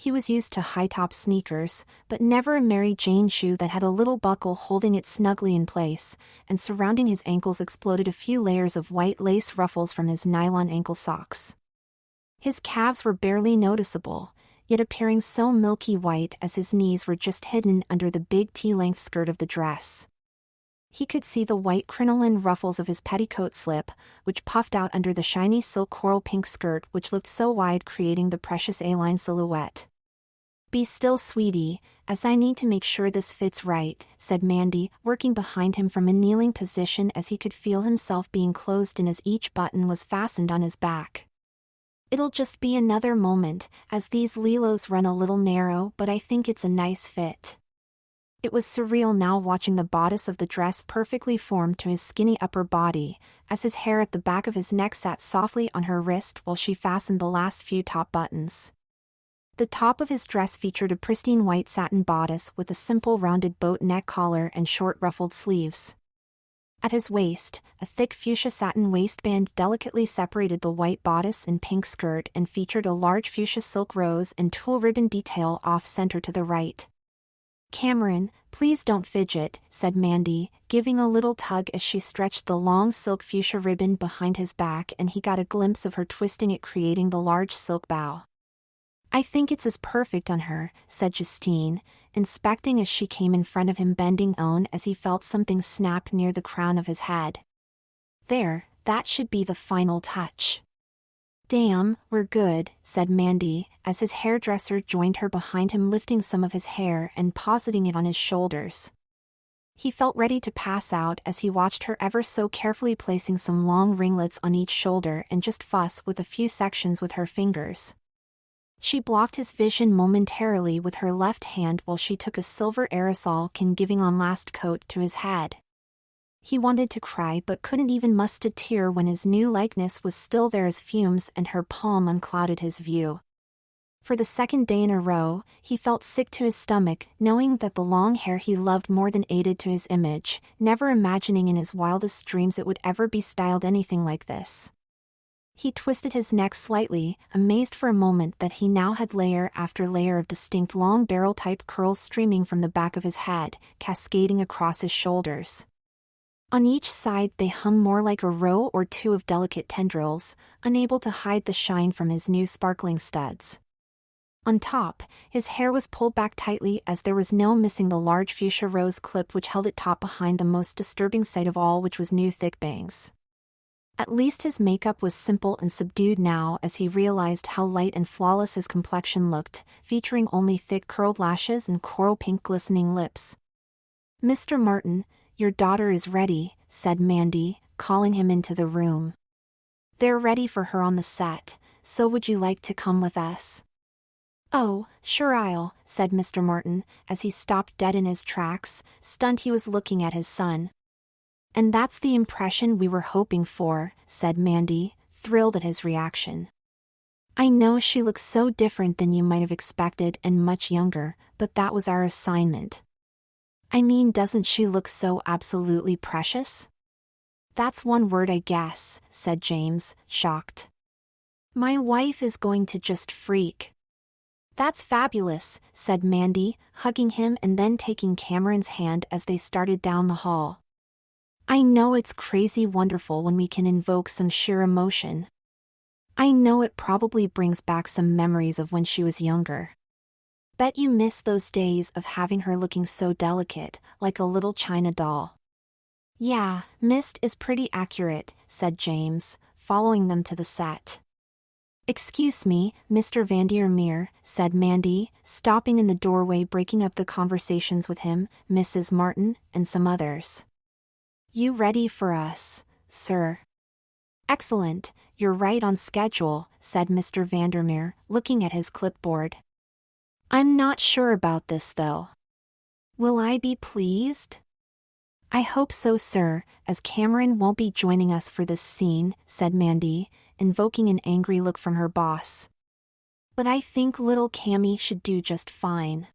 He was used to high-top sneakers, but never a Mary Jane shoe that had a little buckle holding it snugly in place, and surrounding his ankles exploded a few layers of white lace ruffles from his nylon ankle socks. His calves were barely noticeable, yet appearing so milky white as his knees were just hidden under the big T-length skirt of the dress. He could see the white crinoline ruffles of his petticoat slip, which puffed out under the shiny silk coral pink skirt which looked so wide, creating the precious A-line silhouette. "Be still, sweetie, as I need to make sure this fits right," said Mandy, working behind him from a kneeling position as he could feel himself being closed in as each button was fastened on his back. "It'll just be another moment, as these lilos run a little narrow, but I think it's a nice fit." It was surreal now watching the bodice of the dress perfectly formed to his skinny upper body, as his hair at the back of his neck sat softly on her wrist while she fastened the last few top buttons. The top of his dress featured a pristine white satin bodice with a simple rounded boat neck collar and short ruffled sleeves. At his waist, a thick fuchsia satin waistband delicately separated the white bodice and pink skirt and featured a large fuchsia silk rose and tulle ribbon detail off-center to the right. "Cameron, please don't fidget," said Mandy, giving a little tug as she stretched the long silk fuchsia ribbon behind his back, and he got a glimpse of her twisting it, creating the large silk bow. "I think it's as perfect on her," said Justine, inspecting as she came in front of him, bending on as he felt something snap near the crown of his head. "There, that should be the final touch." "Damn, we're good," said Mandy, as his hairdresser joined her behind him, lifting some of his hair and positing it on his shoulders. He felt ready to pass out as he watched her ever so carefully placing some long ringlets on each shoulder and just fuss with a few sections with her fingers. She blocked his vision momentarily with her left hand while she took a silver aerosol can, giving on last coat to his head. He wanted to cry but couldn't even muster a tear when his new likeness was still there as fumes and her palm unclouded his view. For the second day in a row, he felt sick to his stomach, knowing that the long hair he loved more than aided to his image, never imagining in his wildest dreams it would ever be styled anything like this. He twisted his neck slightly, amazed for a moment that he now had layer after layer of distinct long barrel-type curls streaming from the back of his head, cascading across his shoulders. On each side they hung more like a row or two of delicate tendrils, unable to hide the shine from his new sparkling studs. On top, his hair was pulled back tightly as there was no missing the large fuchsia rose clip which held it top behind the most disturbing sight of all, which was new thick bangs. At least his makeup was simple and subdued now as he realized how light and flawless his complexion looked, featuring only thick curled lashes and coral pink glistening lips. "Mr. Martin, your daughter is ready," said Mandy, calling him into the room. "They're ready for her on the set, so would you like to come with us?" "Oh, sure, said Mr. Martin, as he stopped dead in his tracks, stunned. He was looking at his son. "And that's the impression we were hoping for," said Mandy, thrilled at his reaction. "I know she looks so different than you might have expected and much younger, but that was our assignment." "I mean, doesn't she look so absolutely precious?" "That's one word, I guess," said James, shocked. "My wife is going to just freak." "That's fabulous," said Mandy, hugging him and then taking Cameron's hand as they started down the hall. "I know it's crazy wonderful when we can invoke some sheer emotion. I know it probably brings back some memories of when she was younger. Bet you miss those days of having her looking so delicate, like a little china doll." "Yeah, missed is pretty accurate," said James, following them to the set. "Excuse me, Mr. Vandermeer," said Mandy, stopping in the doorway, breaking up the conversations with him, Mrs. Martin, and some others. "You ready for us, sir?" "Excellent, you're right on schedule," said Mr. Vandermeer, looking at his clipboard. "I'm not sure about this though. Will I be pleased?" "I hope so, sir, as Cameron won't be joining us for this scene," said Mandy, invoking an angry look from her boss. "But I think little Cammy should do just fine."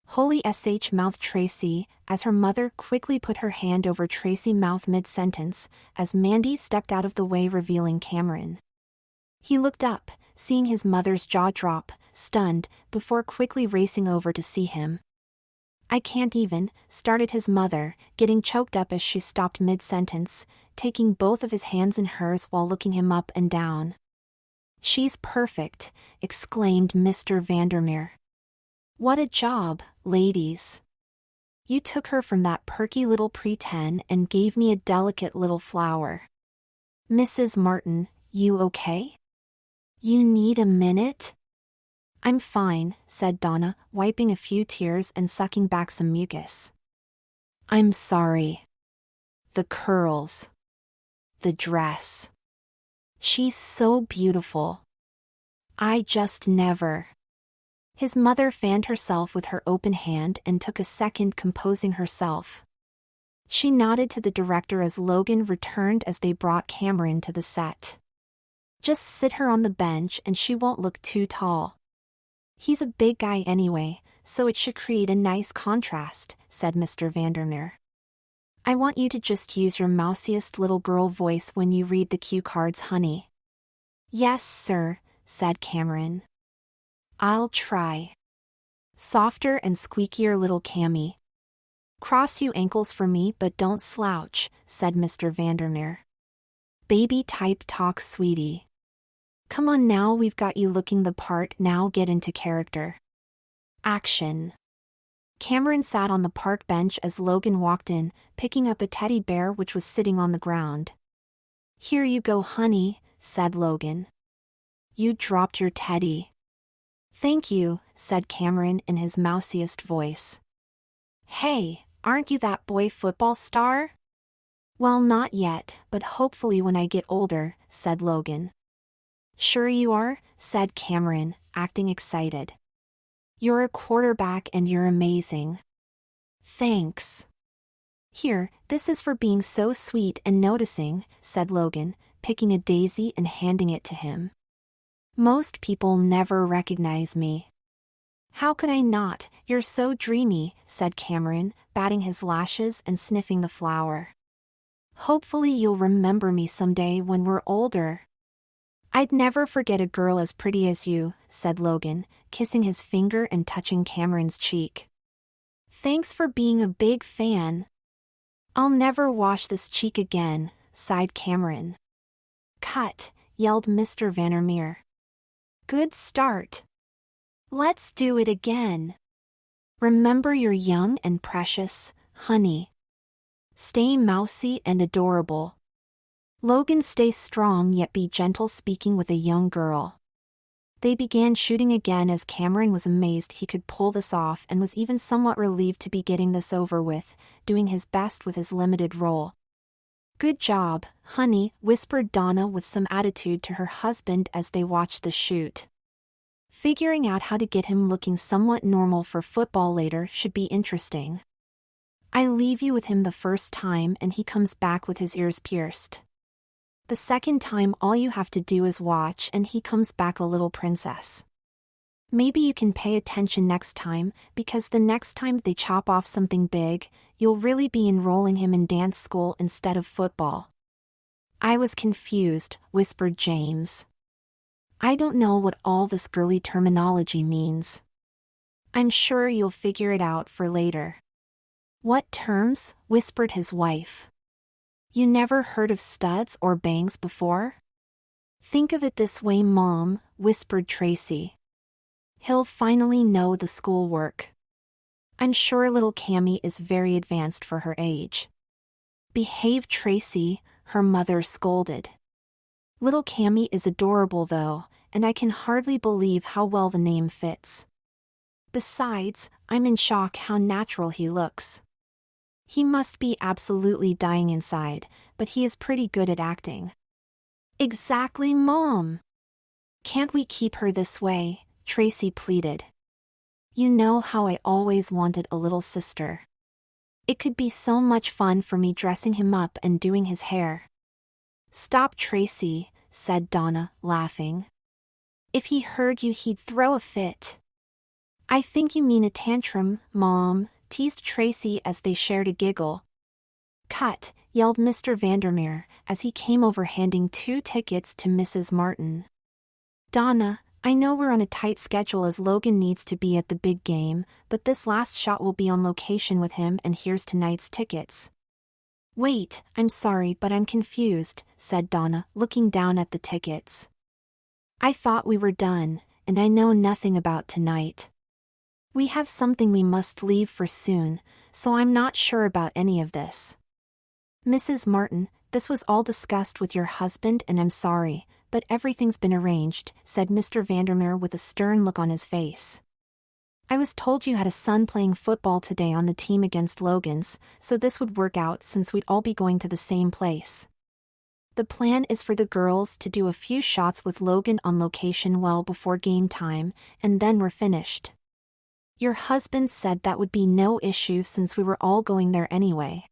"Holy sh!" mouthed Tracy, as her mother quickly put her hand over Tracy's mouth mid-sentence, as Mandy stepped out of the way, revealing Cameron. He looked up, seeing his mother's jaw drop, stunned, before quickly racing over to see him. "I can't even," started his mother, getting choked up as she stopped mid-sentence, taking both of his hands in hers while looking him up and down. "She's perfect," exclaimed Mr. Vandermeer. "What a job, ladies. You took her from that perky little pre-10 and gave me a delicate little flower. Mrs. Martin, you okay? You need a minute?" "I'm fine," said Donna, wiping a few tears and sucking back some mucus. "I'm sorry. The curls. The dress. She's so beautiful. I just never." His mother fanned herself with her open hand and took a second composing herself. She nodded to the director as Logan returned as they brought Cameron to the set. "Just sit her on the bench and she won't look too tall. He's a big guy anyway, so it should create a nice contrast," said Mr. Vandermeer. "I want you to just use your mousiest little girl voice when you read the cue cards, honey." "Yes, sir," said Cameron. "I'll try. Softer and squeakier little Cammy. Cross you ankles for me but don't slouch," said Mr. Vandermeer. "Baby type talk, sweetie. Come on now, we've got you looking the part, now get into character. Action." Cameron sat on the park bench as Logan walked in, picking up a teddy bear which was sitting on the ground. "Here you go, honey," said Logan. "You dropped your teddy." "Thank you," said Cameron in his mousiest voice. "Hey, aren't you that boy football star?" "Well, not yet, but hopefully when I get older," said Logan. "Sure you are," said Cameron, acting excited. "You're a quarterback and you're amazing." "Thanks." "Here, this is for being so sweet and noticing," said Logan, picking a daisy and handing it to him. "Most people never recognize me." "How could I not? You're so dreamy," said Cameron, batting his lashes and sniffing the flower. "Hopefully you'll remember me someday when we're older." "I'd never forget a girl as pretty as you," said Logan, kissing his finger and touching Cameron's cheek. "Thanks for being a big fan." "I'll never wash this cheek again," sighed Cameron. "Cut," yelled Mr. Vandermeer. "Good start. Let's do it again. Remember you're young and precious, honey. Stay mousy and adorable. Logan, stay strong yet be gentle, speaking with a young girl." They began shooting again as Cameron was amazed he could pull this off and was even somewhat relieved to be getting this over with, doing his best with his limited role. "Good job, honey," whispered Donna with some attitude to her husband as they watched the shoot. Figuring out how to get him looking somewhat normal for football later should be interesting. "I leave you with him the first time and he comes back with his ears pierced. The second time all you have to do is watch and he comes back a little princess. Maybe you can pay attention next time, because the next time they chop off something big, you'll really be enrolling him in dance school instead of football." "I was confused," whispered James. "I don't know what all this girly terminology means." "I'm sure you'll figure it out for later." "What terms?" whispered his wife. "You never heard of studs or bangs before?" "Think of it this way, Mom," whispered Tracy. "He'll finally know the schoolwork. I'm sure little Cammy is very advanced for her age." "Behave, Tracy," her mother scolded. "Little Cammy is adorable though, and I can hardly believe how well the name fits. Besides, I'm in shock how natural he looks. He must be absolutely dying inside, but he is pretty good at acting." "Exactly, Mom. Can't we keep her this way?" Tracy pleaded. "You know how I always wanted a little sister. It could be so much fun for me dressing him up and doing his hair." "Stop, Tracy," said Donna, laughing. "If he heard you he'd throw a fit." "I think you mean a tantrum, Mom," teased Tracy as they shared a giggle. "Cut," yelled Mr. Vandermeer as he came over handing 2 tickets to Mrs. Martin. Donna, I know we're on a tight schedule as Logan needs to be at the big game, but this last shot will be on location with him and here's tonight's tickets. Wait, I'm sorry but I'm confused, said Donna, looking down at the tickets. I thought we were done, and I know nothing about tonight. We have something we must leave for soon, so I'm not sure about any of this. Mrs. Martin, this was all discussed with your husband and I'm sorry, but everything's been arranged, said Mr. Vandermeer with a stern look on his face. I was told you had a son playing football today on the team against Logan's, so this would work out since we'd all be going to the same place. The plan is for the girls to do a few shots with Logan on location well before game time, and then we're finished. Your husband said that would be no issue since we were all going there anyway.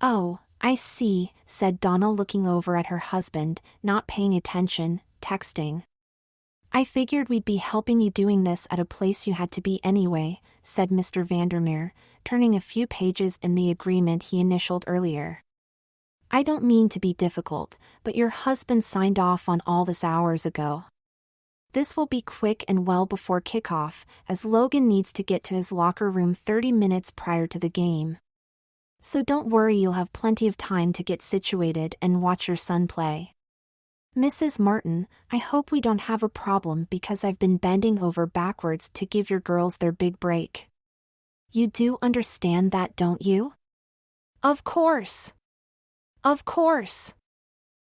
Oh, I see, said Donna looking over at her husband, not paying attention, texting. I figured we'd be helping you doing this at a place you had to be anyway, said Mr. Vandermeer, turning a few pages in the agreement he initialed earlier. I don't mean to be difficult, but your husband signed off on all this hours ago. This will be quick and well before kickoff, as Logan needs to get to his locker room 30 minutes prior to the game. So don't worry, you'll have plenty of time to get situated and watch your son play. Mrs. Martin, I hope we don't have a problem because I've been bending over backwards to give your girls their big break. You do understand that, don't you? Of course. Of course.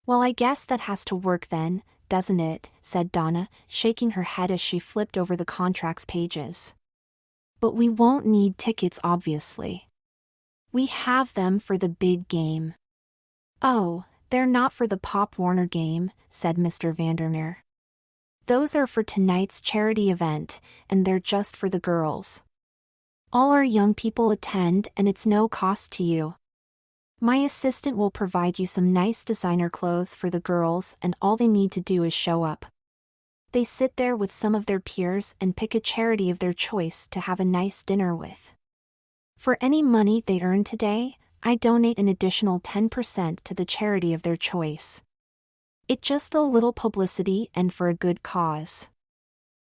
Well, I guess that has to work then, doesn't it, said Donna, shaking her head as she flipped over the contract's pages. But we won't need tickets obviously. We have them for the big game. Oh, they're not for the Pop Warner game, said Mr. Vandermeer. Those are for tonight's charity event, and they're just for the girls. All our young people attend and it's no cost to you. My assistant will provide you some nice designer clothes for the girls and all they need to do is show up. They sit there with some of their peers and pick a charity of their choice to have a nice dinner with. For any money they earn today, I donate an additional 10% to the charity of their choice. It's just a little publicity and for a good cause.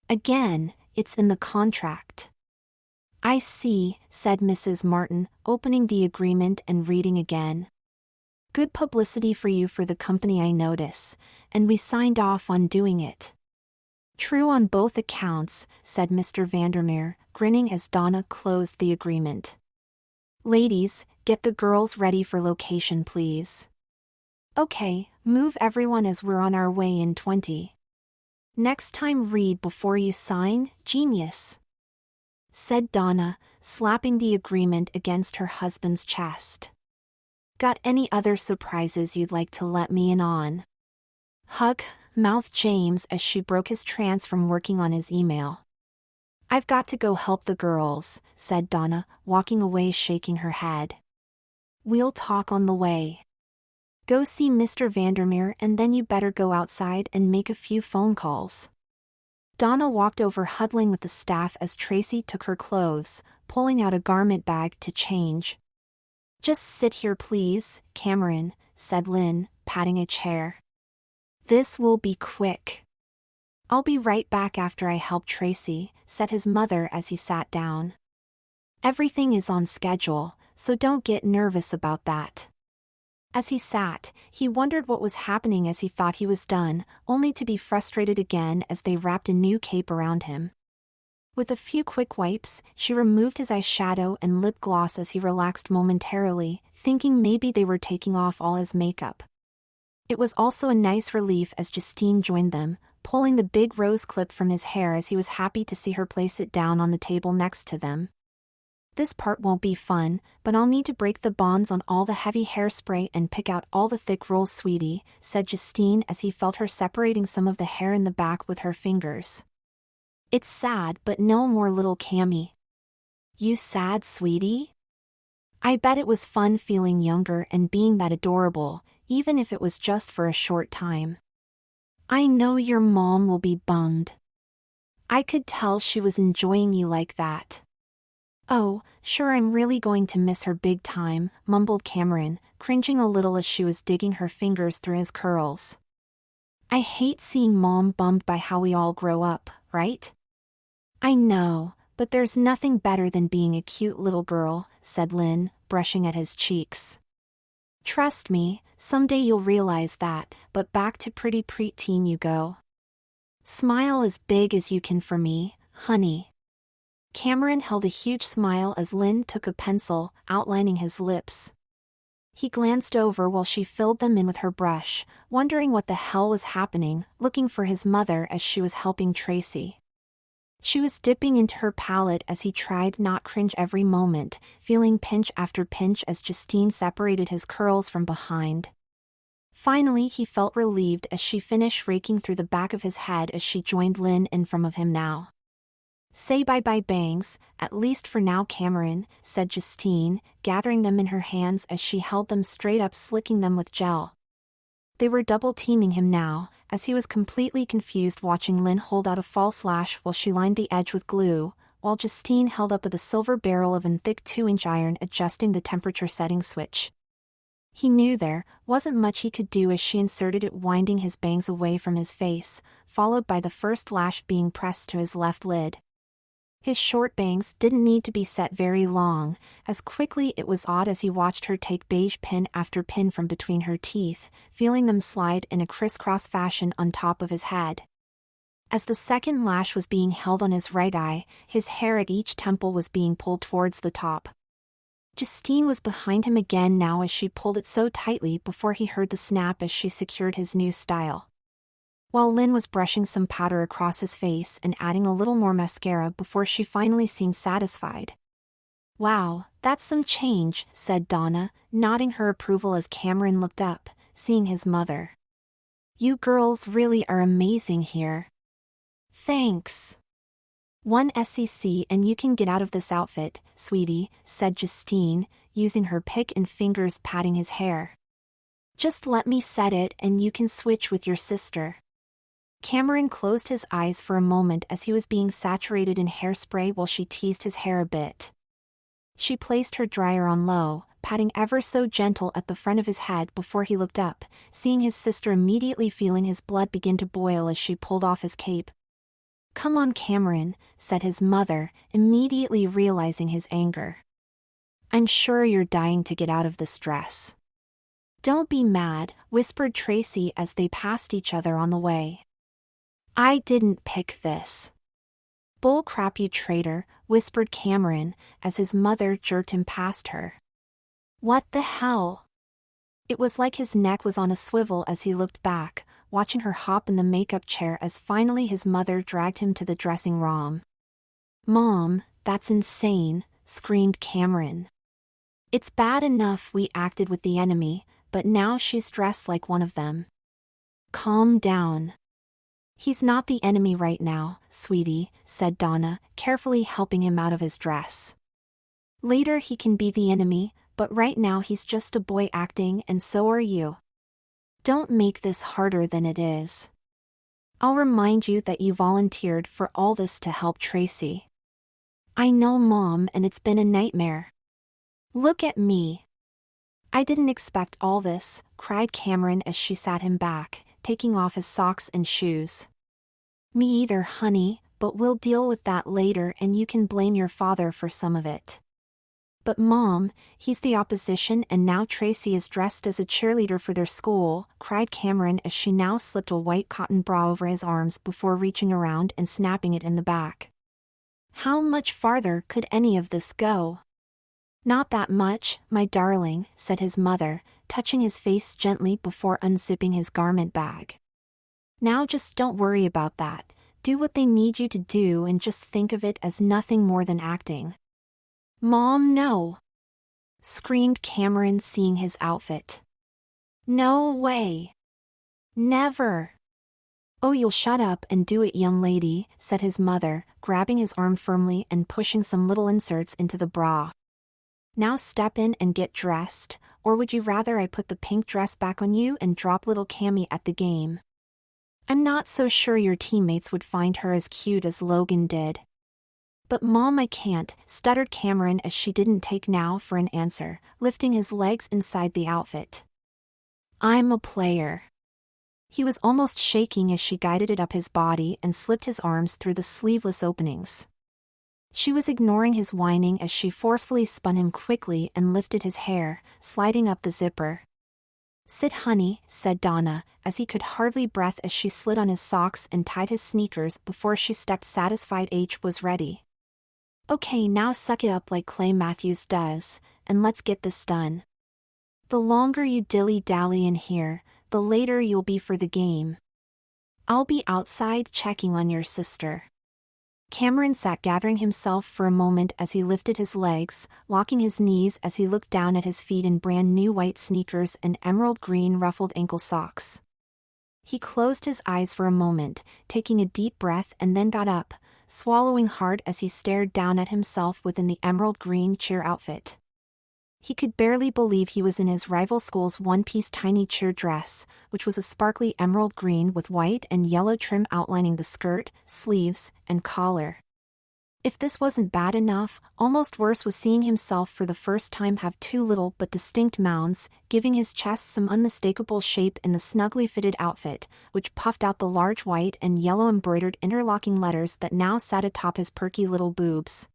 Again, it's in the contract. I see, said Mrs. Martin, opening the agreement and reading again. Good publicity for you for the company, I notice, and we signed off on doing it. True on both accounts, said Mr. Vandermeer, grinning as Donna closed the agreement. Ladies, get the girls ready for location please. Okay, move everyone as we're on our way in 20. Next time read before you sign, genius, said Donna, slapping the agreement against her husband's chest. Got any other surprises you'd like to let me in on? Hug, mouthed James as she broke his trance from working on his email. I've got to go help the girls, said Donna, walking away shaking her head. We'll talk on the way. Go see Mr. Vandermeer and then you better go outside and make a few phone calls. Donna walked over huddling with the staff as Tracy took her clothes, pulling out a garment bag to change. Just sit here please, Cameron, said Lynn, patting a chair. This will be quick. I'll be right back after I help Tracy, said his mother as he sat down. Everything is on schedule, so don't get nervous about that. As he sat, he wondered what was happening as he thought he was done, only to be frustrated again as they wrapped a new cape around him. With a few quick wipes, she removed his eyeshadow and lip gloss as he relaxed momentarily, thinking maybe they were taking off all his makeup. It was also a nice relief as Justine joined them, pulling the big rose clip from his hair as he was happy to see her place it down on the table next to them. This part won't be fun, but I'll need to break the bonds on all the heavy hairspray and pick out all the thick rolls, sweetie, said Justine as he felt her separating some of the hair in the back with her fingers. It's sad, but no more little Cammy. You sad, sweetie? I bet it was fun feeling younger and being that adorable, even if it was just for a short time. I know your mom will be bummed. I could tell she was enjoying you like that. Oh, sure, I'm really going to miss her big time, mumbled Cameron, cringing a little as she was digging her fingers through his curls. I hate seeing Mom bummed by how we all grow up, right? I know, but there's nothing better than being a cute little girl, said Lynn, brushing at his cheeks. Trust me, someday you'll realize that, but back to pretty preteen you go. Smile as big as you can for me, honey. Cameron held a huge smile as Lynn took a pencil, outlining his lips. He glanced over while she filled them in with her brush, wondering what the hell was happening, looking for his mother as she was helping Tracy. She was dipping into her palette as he tried not cringe every moment, feeling pinch after pinch as Justine separated his curls from behind. Finally he felt relieved as she finished raking through the back of his head as she joined Lynn in front of him now. Say bye-bye bangs, at least for now Cameron, said Justine, gathering them in her hands as she held them straight up slicking them with gel. They were double-teaming him now, as he was completely confused watching Lynn hold out a false lash while she lined the edge with glue, while Justine held up the silver barrel of a thick 2-inch iron adjusting the temperature setting switch. He knew there wasn't much he could do as she inserted it, winding his bangs away from his face, followed by the first lash being pressed to his left lid. His short bangs didn't need to be set very long, as quickly it was odd as he watched her take beige pin after pin from between her teeth, feeling them slide in a crisscross fashion on top of his head. As the second lash was being held on his right eye, his hair at each temple was being pulled towards the top. Justine was behind him again now as she pulled it so tightly before he heard the snap as she secured his new style. While Lynn was brushing some powder across his face and adding a little more mascara before she finally seemed satisfied. Wow, that's some change, said Donna, nodding her approval as Cameron looked up, seeing his mother. You girls really are amazing here. Thanks. One SCC and you can get out of this outfit, sweetie, said Justine, using her pick and fingers patting his hair. Just let me set it and you can switch with your sister. Cameron closed his eyes for a moment as he was being saturated in hairspray while she teased his hair a bit. She placed her dryer on low, patting ever so gentle at the front of his head before he looked up, seeing his sister immediately feeling his blood begin to boil as she pulled off his cape. Come on Cameron, said his mother, immediately realizing his anger. I'm sure you're dying to get out of this dress. Don't be mad, whispered Tracy as they passed each other on the way. I didn't pick this. Bull crap you traitor, whispered Cameron, as his mother jerked him past her. What the hell? It was like his neck was on a swivel as he looked back, watching her hop in the makeup chair as finally his mother dragged him to the dressing room. Mom, that's insane, screamed Cameron. It's bad enough we acted with the enemy, but now she's dressed like one of them. Calm down. He's not the enemy right now, sweetie, said Donna, carefully helping him out of his dress. Later he can be the enemy, but right now he's just a boy acting and so are you. Don't make this harder than it is. I'll remind you that you volunteered for all this to help Tracy. I know Mom and it's been a nightmare. Look at me. I didn't expect all this, cried Cameron as she sat him back, taking off his socks and shoes. Me either, honey, but we'll deal with that later and you can blame your father for some of it. But Mom, he's the opposition and now Tracy is dressed as a cheerleader for their school, cried Cameron as she now slipped a white cotton bra over his arms before reaching around and snapping it in the back. How much farther could any of this go? Not that much, my darling, said his mother, touching his face gently before unzipping his garment bag. Now just don't worry about that, do what they need you to do and just think of it as nothing more than acting. Mom, no! Screamed Cameron seeing his outfit. No way! Never! Oh, you'll shut up and do it, young lady, said his mother, grabbing his arm firmly and pushing some little inserts into the bra. Now step in and get dressed, or would you rather I put the pink dress back on you and drop little Cammy at the game? I'm not so sure your teammates would find her as cute as Logan did. But Mom, I can't, stuttered Cameron as she didn't take now for an answer, lifting his legs inside the outfit. I'm a player. He was almost shaking as she guided it up his body and slipped his arms through the sleeveless openings. She was ignoring his whining as she forcefully spun him quickly and lifted his hair, sliding up the zipper. "Sit, honey," said Donna, as he could hardly breathe as she slid on his socks and tied his sneakers before she stepped satisfied H was ready. "Okay, now suck it up like Clay Matthews does, and let's get this done. The longer you dilly-dally in here, the later you'll be for the game. I'll be outside checking on your sister." Cameron sat gathering himself for a moment as he lifted his legs, locking his knees as he looked down at his feet in brand new white sneakers and emerald green ruffled ankle socks. He closed his eyes for a moment, taking a deep breath, and then got up, swallowing hard as he stared down at himself within the emerald green cheer outfit. He could barely believe he was in his rival school's one-piece tiny cheer dress, which was a sparkly emerald green with white and yellow trim outlining the skirt, sleeves, and collar. If this wasn't bad enough, almost worse was seeing himself for the first time have two little but distinct mounds, giving his chest some unmistakable shape in the snugly fitted outfit, which puffed out the large white and yellow embroidered interlocking letters that now sat atop his perky little boobs.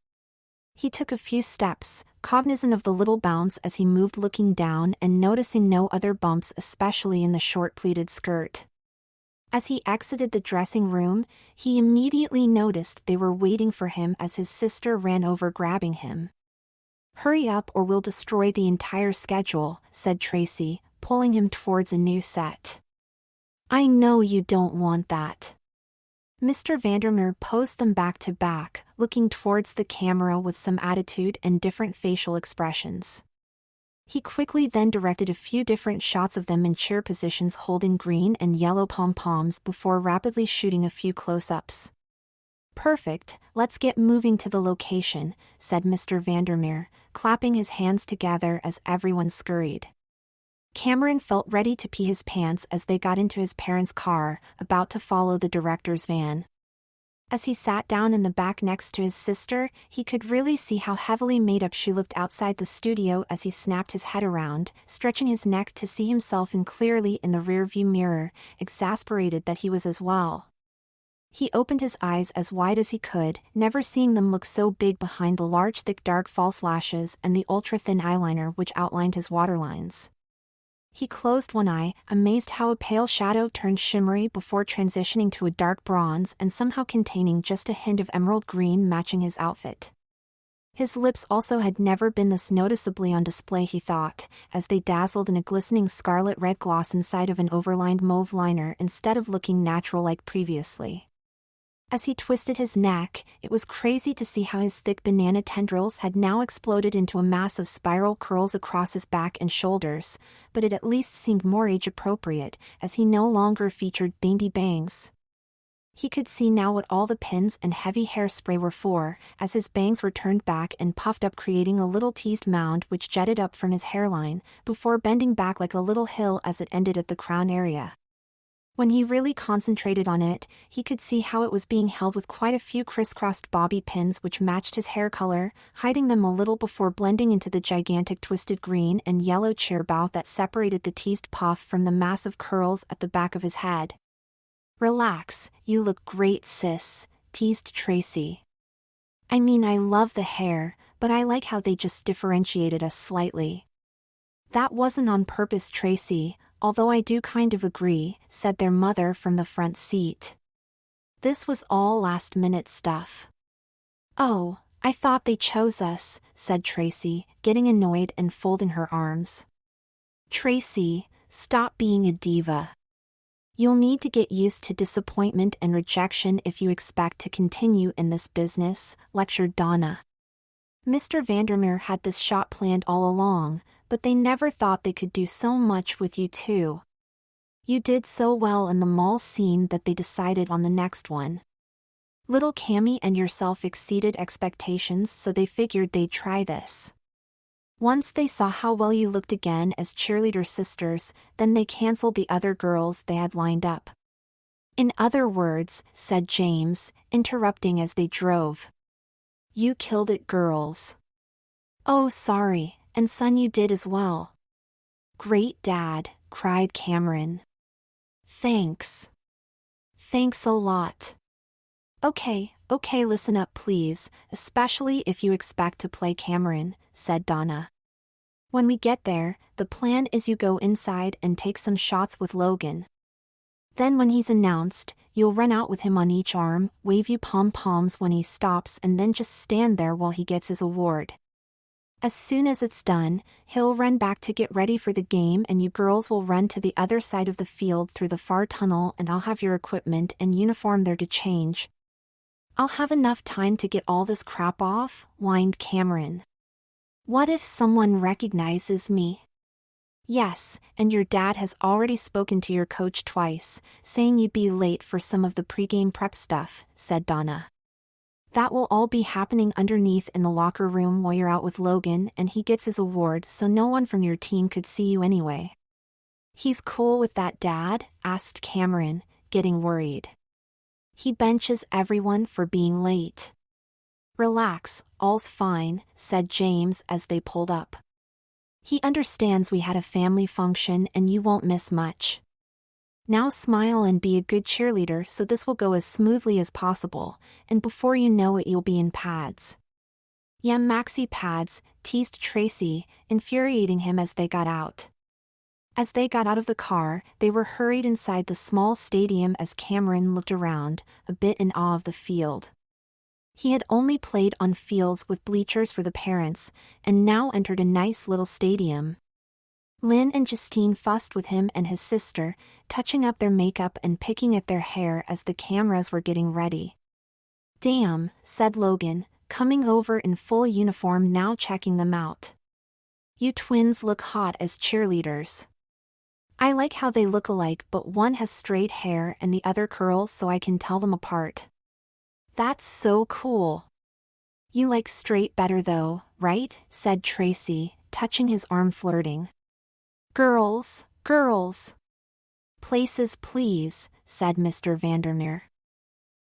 He took a few steps, cognizant of the little bounce as he moved, looking down and noticing no other bumps, especially in the short pleated skirt. As he exited the dressing room, he immediately noticed they were waiting for him as his sister ran over, grabbing him. "Hurry up or we'll destroy the entire schedule," said Tracy, pulling him towards a new set. "I know you don't want that." Mr. Vandermeer posed them back to back, looking towards the camera with some attitude and different facial expressions. He quickly then directed a few different shots of them in cheer positions holding green and yellow pom-poms before rapidly shooting a few close-ups. "Perfect, let's get moving to the location," said Mr. Vandermeer, clapping his hands together as everyone scurried. Cameron felt ready to pee his pants as they got into his parents' car, about to follow the director's van. As he sat down in the back next to his sister, he could really see how heavily made up she looked outside the studio as he snapped his head around, stretching his neck to see himself clearly in the rearview mirror, exasperated that he was as well. He opened his eyes as wide as he could, never seeing them look so big behind the large thick dark false lashes and the ultra-thin eyeliner which outlined his waterlines. He closed one eye, amazed how a pale shadow turned shimmery before transitioning to a dark bronze and somehow containing just a hint of emerald green matching his outfit. His lips also had never been this noticeably on display, he thought, as they dazzled in a glistening scarlet red gloss inside of an overlined mauve liner instead of looking natural like previously. As he twisted his neck, it was crazy to see how his thick banana tendrils had now exploded into a mass of spiral curls across his back and shoulders, but it at least seemed more age-appropriate, as he no longer featured dainty bangs. He could see now what all the pins and heavy hairspray were for, as his bangs were turned back and puffed up, creating a little teased mound which jetted up from his hairline, before bending back like a little hill as it ended at the crown area. When he really concentrated on it, he could see how it was being held with quite a few crisscrossed bobby pins which matched his hair color, hiding them a little before blending into the gigantic twisted green and yellow chair bow that separated the teased puff from the massive curls at the back of his head. "Relax, you look great, sis," teased Tracy. "I mean, I love the hair, but I like how they just differentiated us slightly." "That wasn't on purpose, Tracy, although I do kind of agree," said their mother from the front seat. "This was all last-minute stuff." "Oh, I thought they chose us," said Tracy, getting annoyed and folding her arms. "Tracy, stop being a diva. You'll need to get used to disappointment and rejection if you expect to continue in this business," lectured Donna. Mr. Vandermeer had this shot planned all along, but they never thought they could do so much with you two. You did so well in the mall scene that they decided on the next one. Little Cammy and yourself exceeded expectations, so they figured they'd try this. Once they saw how well you looked again as cheerleader sisters, then they canceled the other girls they had lined up. "In other words," said James, interrupting as they drove. "You killed it, girls." "Oh, sorry, and son, you did as well." "Great, Dad," cried Cameron. Thanks. Thanks a lot. Okay, listen up please, especially if you expect to play Cameron, said Donna. When we get there, the plan is you go inside and take some shots with Logan. Then when he's announced, you'll run out with him on each arm, wave you pom-poms when he stops and then just stand there while he gets his award. As soon as it's done, he'll run back to get ready for the game and you girls will run to the other side of the field through the far tunnel and I'll have your equipment and uniform there to change. I'll have enough time to get all this crap off, whined Cameron. What if someone recognizes me? Yes, and your dad has already spoken to your coach twice, saying you'd be late for some of the pregame prep stuff, said Donna. That will all be happening underneath in the locker room while you're out with Logan and he gets his award so no one from your team could see you anyway. He's cool with that, Dad? Asked Cameron, getting worried. He benches everyone for being late. Relax, all's fine, said James as they pulled up. He understands we had a family function and you won't miss much. Now smile and be a good cheerleader so this will go as smoothly as possible, and before you know it you'll be in pads. Yeah, maxi pads, teased Tracy, infuriating him as they got out. As they got out of the car, they were hurried inside the small stadium as Cameron looked around, a bit in awe of the field. He had only played on fields with bleachers for the parents, and now entered a nice little stadium. Lynn and Justine fussed with him and his sister, touching up their makeup and picking at their hair as the cameras were getting ready. Damn, said Logan, coming over in full uniform now checking them out. You twins look hot as cheerleaders. I like how they look alike but one has straight hair and the other curls so I can tell them apart. That's so cool. You like straight better though, right? Said Tracy, touching his arm flirting. Girls. Places please, said Mr. Vandermeer.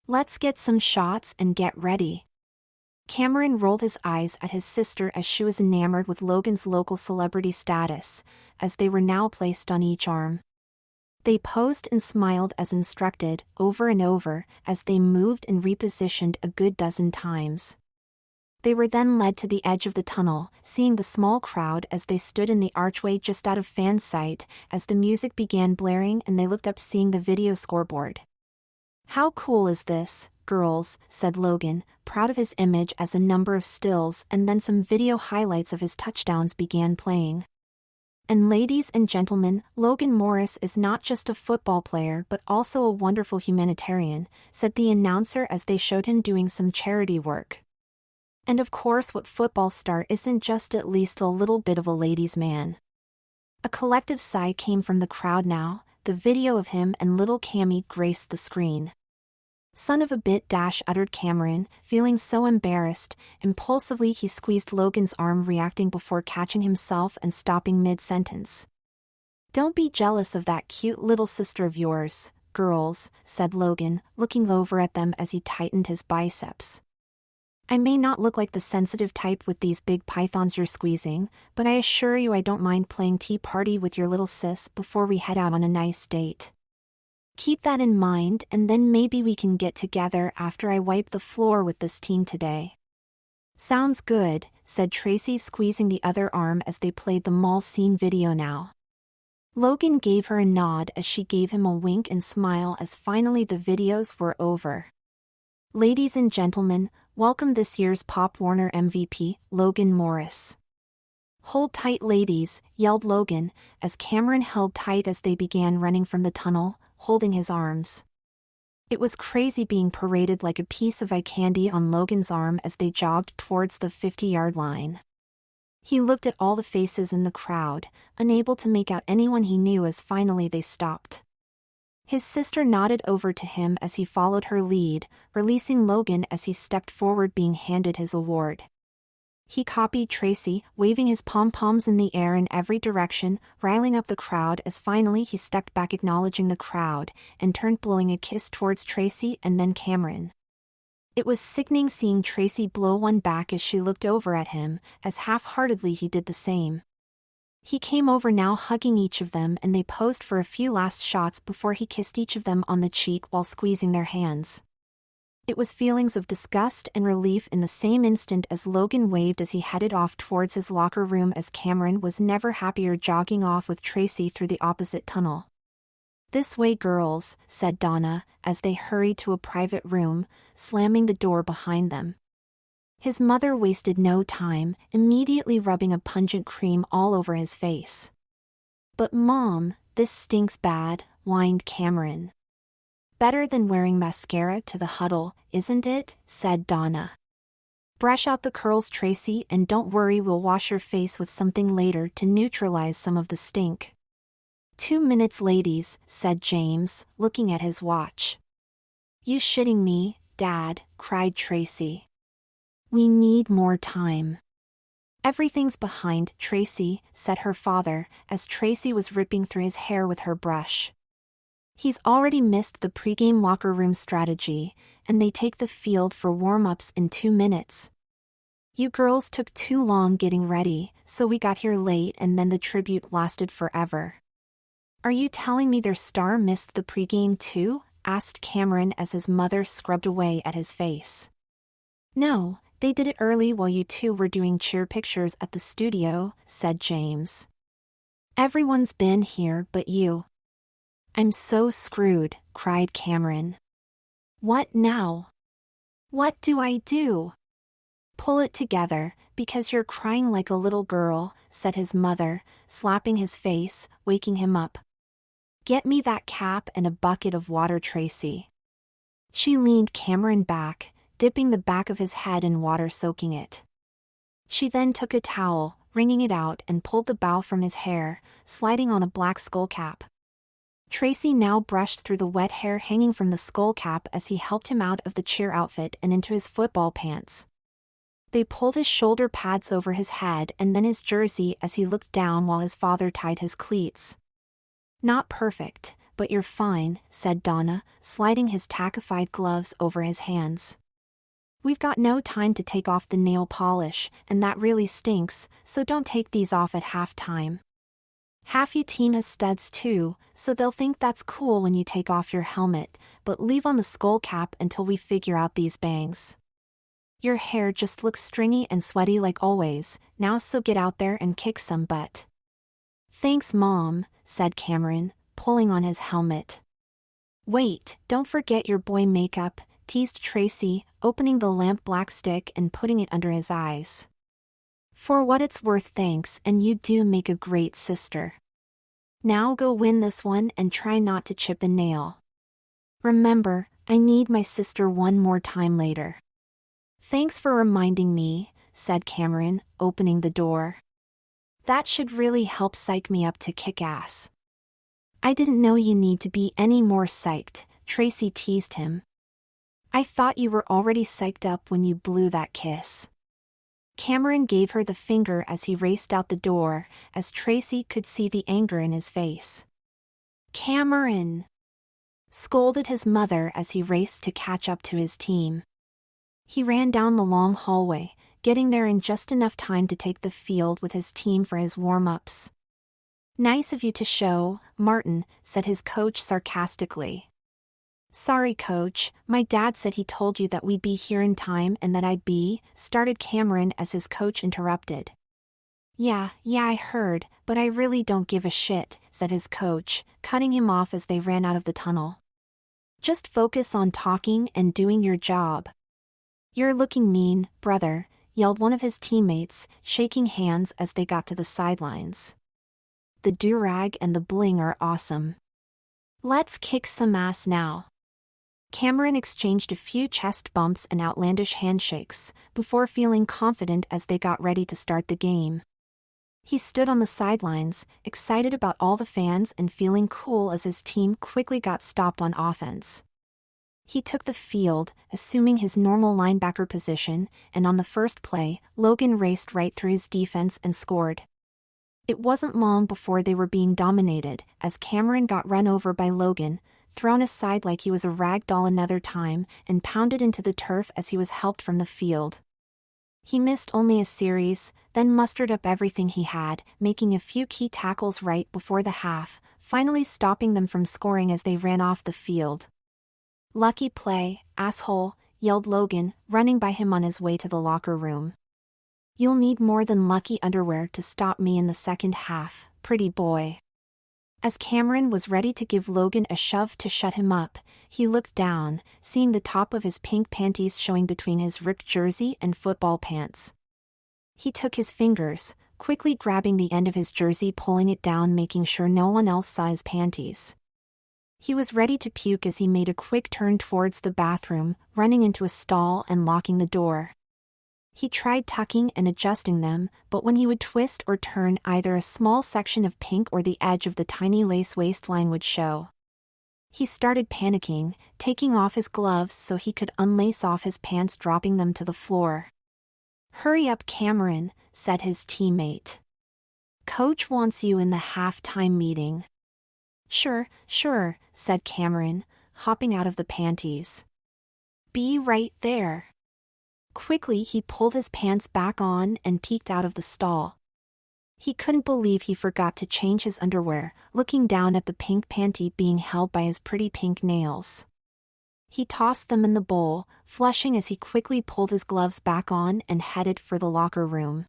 Let's get some shots and get ready. Cameron rolled his eyes at his sister as she was enamored with Logan's local celebrity status, as they were now placed on each arm. They posed and smiled as instructed, over and over, as they moved and repositioned a good dozen times. They were then led to the edge of the tunnel, seeing the small crowd as they stood in the archway just out of fan sight, as the music began blaring and they looked up seeing the video scoreboard. How cool is this, girls, said Logan, proud of his image as a number of stills and then some video highlights of his touchdowns began playing. And ladies and gentlemen, Logan Morris is not just a football player but also a wonderful humanitarian, said the announcer as they showed him doing some charity work. And of course what football star isn't just at least a little bit of a ladies' man. A collective sigh came from the crowd now, the video of him and little Cammy graced the screen. Son of a bit, uttered Cameron, feeling so embarrassed. Impulsively he squeezed Logan's arm, reacting before catching himself and stopping mid-sentence. Don't be jealous of that cute little sister of yours, girls, said Logan, looking over at them as he tightened his biceps. I may not look like the sensitive type with these big pythons you're squeezing, but I assure you I don't mind playing tea party with your little sis before we head out on a nice date. Keep that in mind and then maybe we can get together after I wipe the floor with this team today. Sounds good, said Tracy, squeezing the other arm as they played the mall scene video now. Logan gave her a nod as she gave him a wink and smile as finally the videos were over. Ladies and gentlemen, welcome this year's Pop Warner MVP, Logan Morris. Hold tight ladies, yelled Logan, as Cameron held tight as they began running from the tunnel, holding his arms. It was crazy being paraded like a piece of eye candy on Logan's arm as they jogged towards the 50-yard line. He looked at all the faces in the crowd, unable to make out anyone he knew as finally they stopped. His sister nodded over to him as he followed her lead, releasing Logan as he stepped forward being handed his award. He copied Tracy, waving his pom-poms in the air in every direction, riling up the crowd as finally he stepped back acknowledging the crowd, and turned blowing a kiss towards Tracy and then Cameron. It was sickening seeing Tracy blow one back as she looked over at him, as half-heartedly he did the same. He came over now, hugging each of them, and they posed for a few last shots before he kissed each of them on the cheek while squeezing their hands. It was feelings of disgust and relief in the same instant as Logan waved as he headed off towards his locker room, as Cameron was never happier jogging off with Tracy through the opposite tunnel. "This way, girls," said Donna, as they hurried to a private room, slamming the door behind them. His mother wasted no time, immediately rubbing a pungent cream all over his face. "But Mom, this stinks bad," whined Cameron. "Better than wearing mascara to the huddle, isn't it?" said Donna. "Brush out the curls, Tracy, and don't worry, we'll wash your face with something later to neutralize some of the stink." "2 minutes, ladies," said James, looking at his watch. "You shitting me, Dad?" cried Tracy. "We need more time." "Everything's behind, Tracy," said her father, as Tracy was ripping through his hair with her brush. "He's already missed the pregame locker room strategy, and they take the field for warm-ups in 2 minutes. You girls took too long getting ready, so we got here late, and then the tribute lasted forever." "Are you telling me their star missed the pregame too?" asked Cameron as his mother scrubbed away at his face. "No, they did it early while you two were doing cheer pictures at the studio," said James. "Everyone's been here but you." "I'm so screwed," cried Cameron. "What now? What do I do?" "Pull it together, because you're crying like a little girl," said his mother, slapping his face, waking him up. "Get me that cap and a bucket of water, Tracy." She leaned Cameron back, dipping the back of his head in water, soaking it. She then took a towel, wringing it out, and pulled the bow from his hair, sliding on a black skull cap. Tracy now brushed through the wet hair hanging from the skull cap as he helped him out of the cheer outfit and into his football pants. They pulled his shoulder pads over his head and then his jersey as he looked down while his father tied his cleats. "Not perfect, but you're fine," said Donna, sliding his tackified gloves over his hands. "We've got no time to take off the nail polish, and that really stinks, so don't take these off at halftime. Half your team has studs too, so they'll think that's cool when you take off your helmet, but leave on the skull cap until we figure out these bangs. Your hair just looks stringy and sweaty like always, now, so get out there and kick some butt." "Thanks, Mom," said Cameron, pulling on his helmet. "Wait, don't forget your boy makeup," teased Tracy, opening the lamp black stick and putting it under his eyes. "For what it's worth, thanks, and you do make a great sister. Now go win this one and try not to chip a nail. Remember, I need my sister one more time later." "Thanks for reminding me," said Cameron, opening the door. "That should really help psych me up to kick ass." "I didn't know you need to be any more psyched," Tracy teased him. "I thought you were already psyched up when you blew that kiss." Cameron gave her the finger as he raced out the door, as Tracy could see the anger in his face. "Cameron!" scolded his mother as he raced to catch up to his team. He ran down the long hallway, getting there in just enough time to take the field with his team for his warm-ups. "Nice of you to show, Martin," said his coach sarcastically. "Sorry, Coach, my dad said he told you that we'd be here in time and that I'd be," started Cameron as his coach interrupted. Yeah, I heard, but I really don't give a shit," said his coach, cutting him off as they ran out of the tunnel. "Just focus on talking and doing your job." "You're looking mean, brother," yelled one of his teammates, shaking hands as they got to the sidelines. "The do-rag and the bling are awesome. Let's kick some ass now." Cameron exchanged a few chest bumps and outlandish handshakes, before feeling confident as they got ready to start the game. He stood on the sidelines, excited about all the fans and feeling cool as his team quickly got stopped on offense. He took the field, assuming his normal linebacker position, and on the first play, Logan raced right through his defense and scored. It wasn't long before they were being dominated, as Cameron got run over by Logan, thrown aside like he was a rag doll another time, and pounded into the turf as he was helped from the field. He missed only a series, then mustered up everything he had, making a few key tackles right before the half, finally stopping them from scoring as they ran off the field. "Lucky play, asshole," yelled Logan, running by him on his way to the locker room. "You'll need more than lucky underwear to stop me in the second half, pretty boy." As Cameron was ready to give Logan a shove to shut him up, he looked down, seeing the top of his pink panties showing between his ripped jersey and football pants. He took his fingers, quickly grabbing the end of his jersey, pulling it down, making sure no one else saw his panties. He was ready to puke as he made a quick turn towards the bathroom, running into a stall and locking the door. He tried tucking and adjusting them, but when he would twist or turn, either a small section of pink or the edge of the tiny lace waistline would show. He started panicking, taking off his gloves so he could unlace off his pants, dropping them to the floor. "Hurry up, Cameron," said his teammate. "Coach wants you in the halftime meeting." Sure, said Cameron, hopping out of the panties. "Be right there." Quickly he pulled his pants back on and peeked out of the stall. He couldn't believe he forgot to change his underwear, looking down at the pink panty being held by his pretty pink nails. He tossed them in the bowl, flushing as he quickly pulled his gloves back on and headed for the locker room.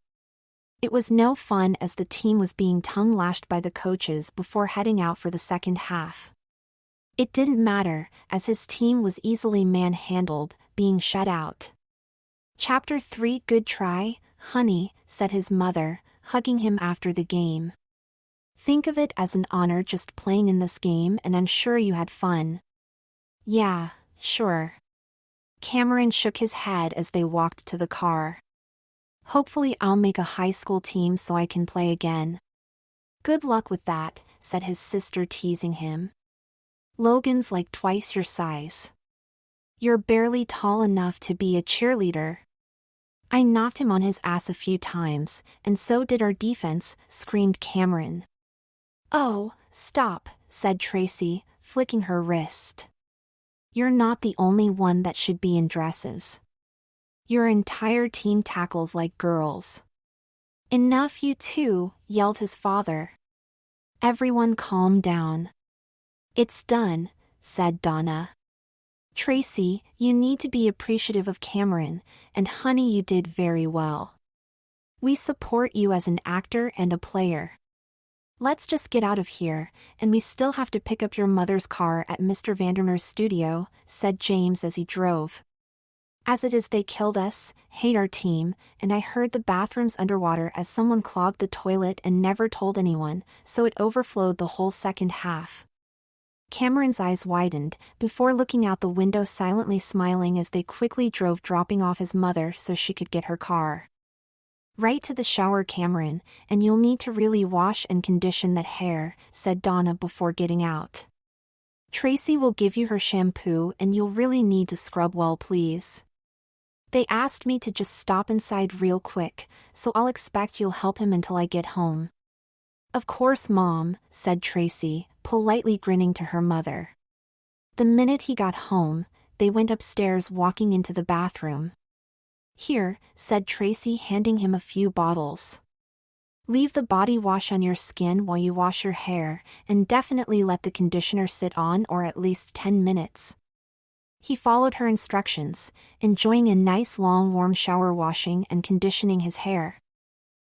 It was no fun as the team was being tongue-lashed by the coaches before heading out for the second half. It didn't matter, as his team was easily manhandled, being shut out. Chapter 3 "Good try, honey," said his mother, hugging him after the game. "Think of it as an honor just playing in this game, and I'm sure you had fun." "Yeah, sure." Cameron shook his head as they walked to the car. "Hopefully I'll make a high school team so I can play again." "Good luck with that," said his sister, teasing him. "Logan's like twice your size. You're barely tall enough to be a cheerleader." "I knocked him on his ass a few times, and so did our defense," screamed Cameron. "Oh, stop," said Tracy, flicking her wrist. "You're not the only one that should be in dresses. Your entire team tackles like girls." "Enough, you two," yelled his father. Everyone calmed down. "It's done," said Donna. "Tracy, you need to be appreciative of Cameron, and honey, you did very well. We support you as an actor and a player. Let's just get out of here, and we still have to pick up your mother's car at Mr. Vandermeer's studio," said James as he drove. "As it is, they killed us, hate our team, and I heard the bathroom's underwater as someone clogged the toilet and never told anyone, so it overflowed the whole second half." Cameron's eyes widened, before looking out the window, silently smiling as they quickly drove, dropping off his mother so she could get her car. "Right to the shower, Cameron, and you'll need to really wash and condition that hair," said Donna before getting out. "Tracy will give you her shampoo and you'll really need to scrub well, please. They asked me to just stop inside real quick, so I'll expect you'll help him until I get home." "Of course, Mom," said Tracy, politely grinning to her mother. The minute he got home, they went upstairs, walking into the bathroom. "Here," said Tracy, handing him a few bottles. "Leave the body wash on your skin while you wash your hair, and definitely let the conditioner sit on or at least 10 minutes. He followed her instructions, enjoying a nice long warm shower, washing and conditioning his hair.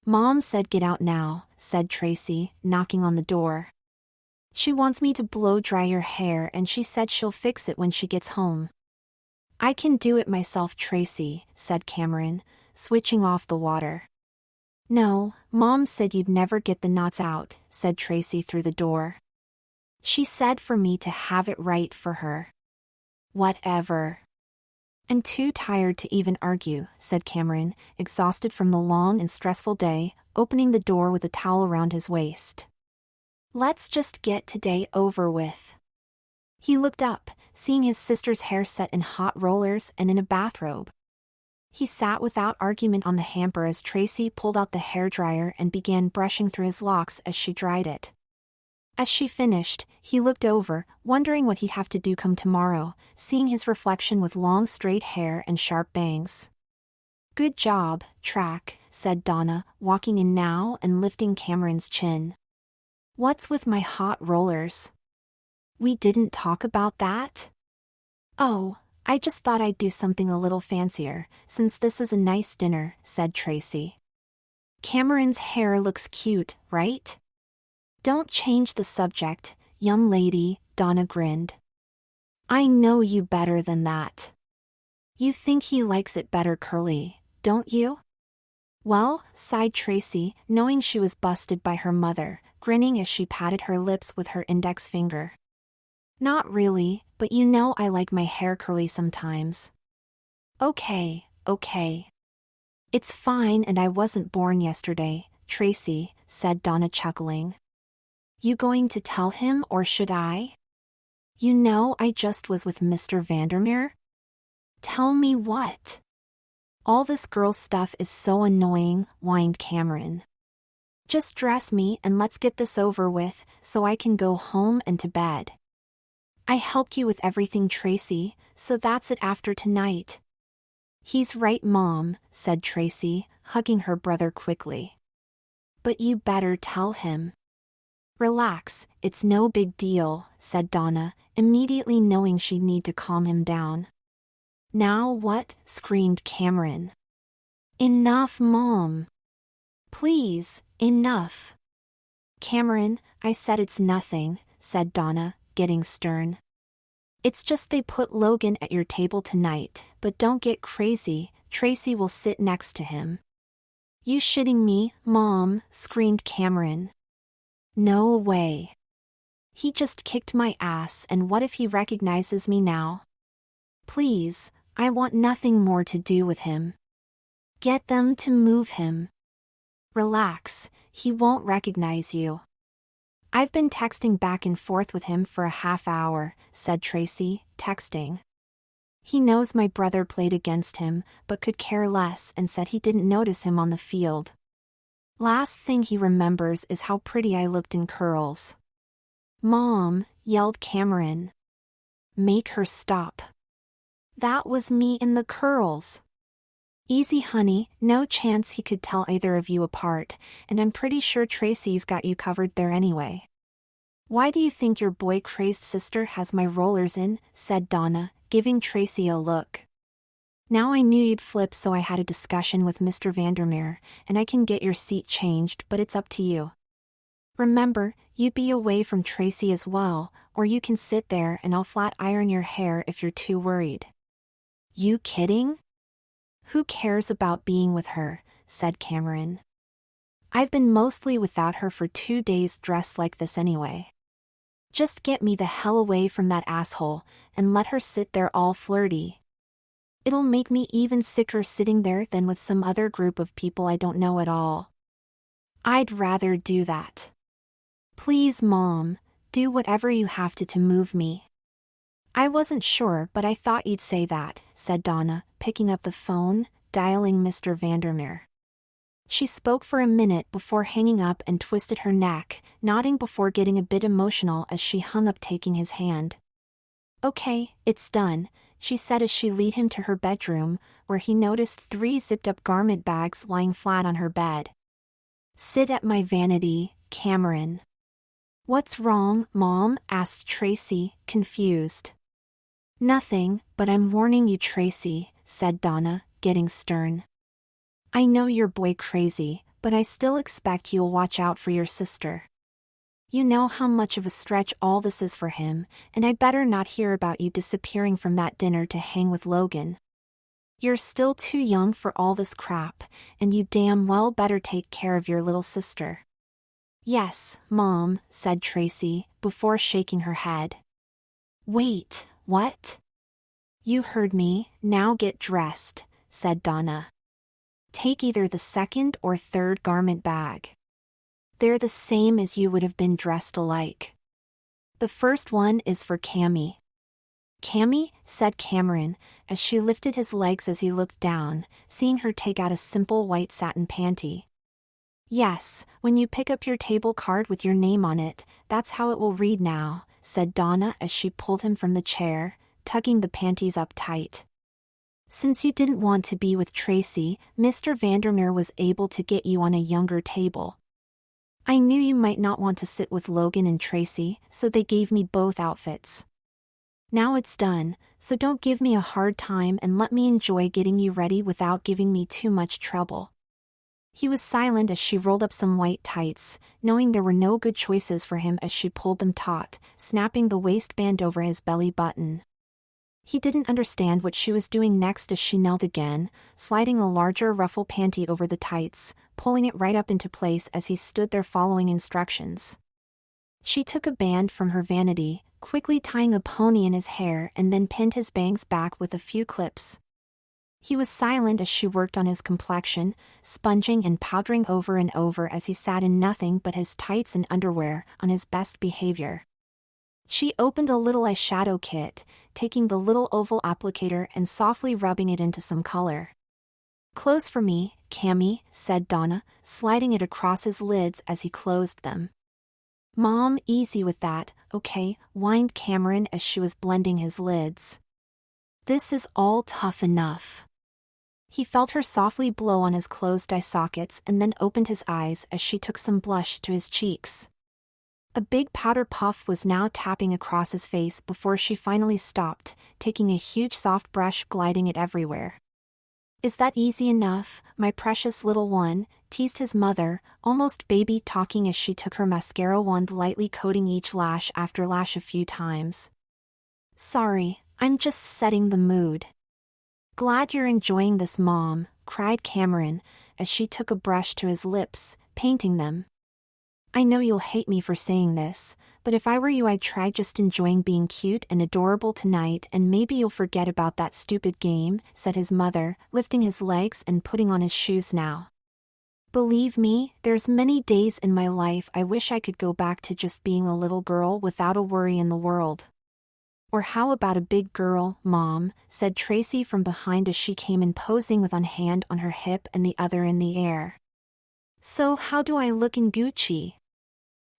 "Mom said get out now," said Tracy, knocking on the door. "She wants me to blow dry your hair and she said she'll fix it when she gets home." "I can do it myself, Tracy," said Cameron, switching off the water. "No, Mom said you'd never get the knots out," said Tracy through the door. "She said for me to have it right for her." "Whatever." "I'm too tired to even argue," said Cameron, exhausted from the long and stressful day, opening the door with a towel around his waist. "Let's just get today over with." He looked up, seeing his sister's hair set in hot rollers and in a bathrobe. He sat without argument on the hamper as Tracy pulled out the hairdryer and began brushing through his locks as she dried it. As she finished, he looked over, wondering what he'd have to do come tomorrow, seeing his reflection with long straight hair and sharp bangs. Good job, Track, said Donna, walking in now and lifting Cameron's chin. What's with my hot rollers? We didn't talk about that? Oh, I just thought I'd do something a little fancier, since this is a nice dinner, said Tracy. Cameron's hair looks cute, right? Don't change the subject, young lady, Donna grinned. I know you better than that. You think he likes it better curly, don't you? Well, sighed Tracy, knowing she was busted by her mother, grinning as she patted her lips with her index finger. Not really, but you know I like my hair curly sometimes. Okay. It's fine, and I wasn't born yesterday, Tracy, said Donna, chuckling. You going to tell him, or should I? You know I just was with Mr. Vandermeer. Tell me what? All this girl stuff is so annoying, whined Cameron. Just dress me and let's get this over with, so I can go home and to bed. I helped you with everything, Tracy, so that's it after tonight. He's right, Mom, said Tracy, hugging her brother quickly. But you better tell him. Relax, it's no big deal, said Donna, immediately knowing she'd need to calm him down. Now what? Screamed Cameron. Enough, Mom. Please, enough. Cameron, I said it's nothing, said Donna, getting stern. It's just they put Logan at your table tonight, but don't get crazy, Tracy will sit next to him. You shitting me, Mom? Screamed Cameron. No way. He just kicked my ass, and what if he recognizes me now? Please, I want nothing more to do with him. Get them to move him. Relax, he won't recognize you. I've been texting back and forth with him for a half hour, said Tracy, texting. He knows my brother played against him, but could care less and said he didn't notice him on the field. Last thing he remembers is how pretty I looked in curls. Mom, yelled Cameron. Make her stop. That was me in the curls. Easy, honey, no chance he could tell either of you apart, and I'm pretty sure Tracy's got you covered there anyway. Why do you think your boy-crazed sister has my rollers in? Said Donna, giving Tracy a look. Now I knew you'd flip, so I had a discussion with Mr. Vandermeer, and I can get your seat changed, but it's up to you. Remember, you'd be away from Tracy as well, or you can sit there and I'll flat iron your hair if you're too worried. You kidding? Who cares about being with her? Said Cameron. I've been mostly without her for 2 days dressed like this anyway. Just get me the hell away from that asshole, and let her sit there all flirty. It'll make me even sicker sitting there than with some other group of people I don't know at all. I'd rather do that. Please, Mom, do whatever you have to move me. I wasn't sure, but I thought you'd say that, said Donna, picking up the phone, dialing Mr. Vandermeer. She spoke for a minute before hanging up and twisted her neck, nodding before getting a bit emotional as she hung up, taking his hand. Okay, it's done, she said as she led him to her bedroom, where he noticed 3 zipped-up garment bags lying flat on her bed. Sit at my vanity, Cameron. What's wrong, Mom? Asked Tracy, confused. Nothing, but I'm warning you, Tracy, said Donna, getting stern. I know you're boy crazy, but I still expect you'll watch out for your sister. You know how much of a stretch all this is for him, and I better not hear about you disappearing from that dinner to hang with Logan. You're still too young for all this crap, and you damn well better take care of your little sister. Yes, Mom, said Tracy, before shaking her head. Wait, what? You heard me, now get dressed, said Donna. Take either the second or third garment bag. They're the same as you would have been dressed alike. The first one is for Cammy. Cammy, said Cameron, as she lifted his legs as he looked down, seeing her take out a simple white satin panty. Yes, when you pick up your table card with your name on it, that's how it will read now, said Donna as she pulled him from the chair, tugging the panties up tight. Since you didn't want to be with Tracy, Mr. Vandermeer was able to get you on a younger table. I knew you might not want to sit with Logan and Tracy, so they gave me both outfits. Now it's done, so don't give me a hard time and let me enjoy getting you ready without giving me too much trouble." He was silent as she rolled up some white tights, knowing there were no good choices for him as she pulled them taut, snapping the waistband over his belly button. He didn't understand what she was doing next as she knelt again, sliding a larger ruffle panty over the tights, pulling it right up into place as he stood there following instructions. She took a band from her vanity, quickly tying a pony in his hair, and then pinned his bangs back with a few clips. He was silent as she worked on his complexion, sponging and powdering over and over as he sat in nothing but his tights and underwear, on his best behavior. She opened a little eyeshadow kit, taking the little oval applicator and softly rubbing it into some color. "Close for me, Cammy," said Donna, sliding it across his lids as he closed them. "Mom, easy with that, okay," whined Cameron as she was blending his lids. "This is all tough enough." He felt her softly blow on his closed eye sockets and then opened his eyes as she took some blush to his cheeks. A big powder puff was now tapping across his face before she finally stopped, taking a huge soft brush gliding it everywhere. "Is that easy enough, my precious little one?" teased his mother, almost baby-talking as she took her mascara wand lightly coating each lash after lash a few times. "Sorry, I'm just setting the mood." "Glad you're enjoying this, Mom," cried Cameron, as she took a brush to his lips, painting them. "I know you'll hate me for saying this, but if I were you I'd try just enjoying being cute and adorable tonight and maybe you'll forget about that stupid game," said his mother, lifting his legs and putting on his shoes now. "Believe me, there's many days in my life I wish I could go back to just being a little girl without a worry in the world." "Or how about a big girl, Mom?" said Tracy from behind as she came in posing with one hand on her hip and the other in the air. "So how do I look in Gucci?"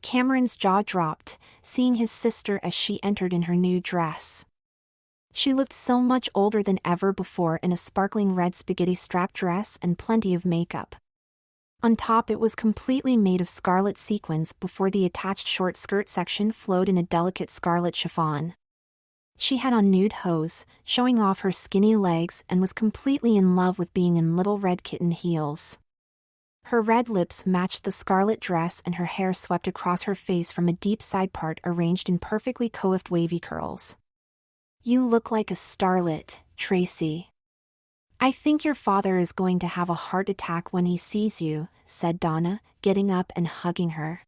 Cameron's jaw dropped, seeing his sister as she entered in her new dress. She looked so much older than ever before in a sparkling red spaghetti strap dress and plenty of makeup. On top it was completely made of scarlet sequins before the attached short skirt section flowed in a delicate scarlet chiffon. She had on nude hose, showing off her skinny legs and was completely in love with being in little red kitten heels. Her red lips matched the scarlet dress and her hair swept across her face from a deep side part arranged in perfectly coiffed wavy curls. "You look like a starlet, Tracy." "I think your father is going to have a heart attack when he sees you," said Donna, getting up and hugging her.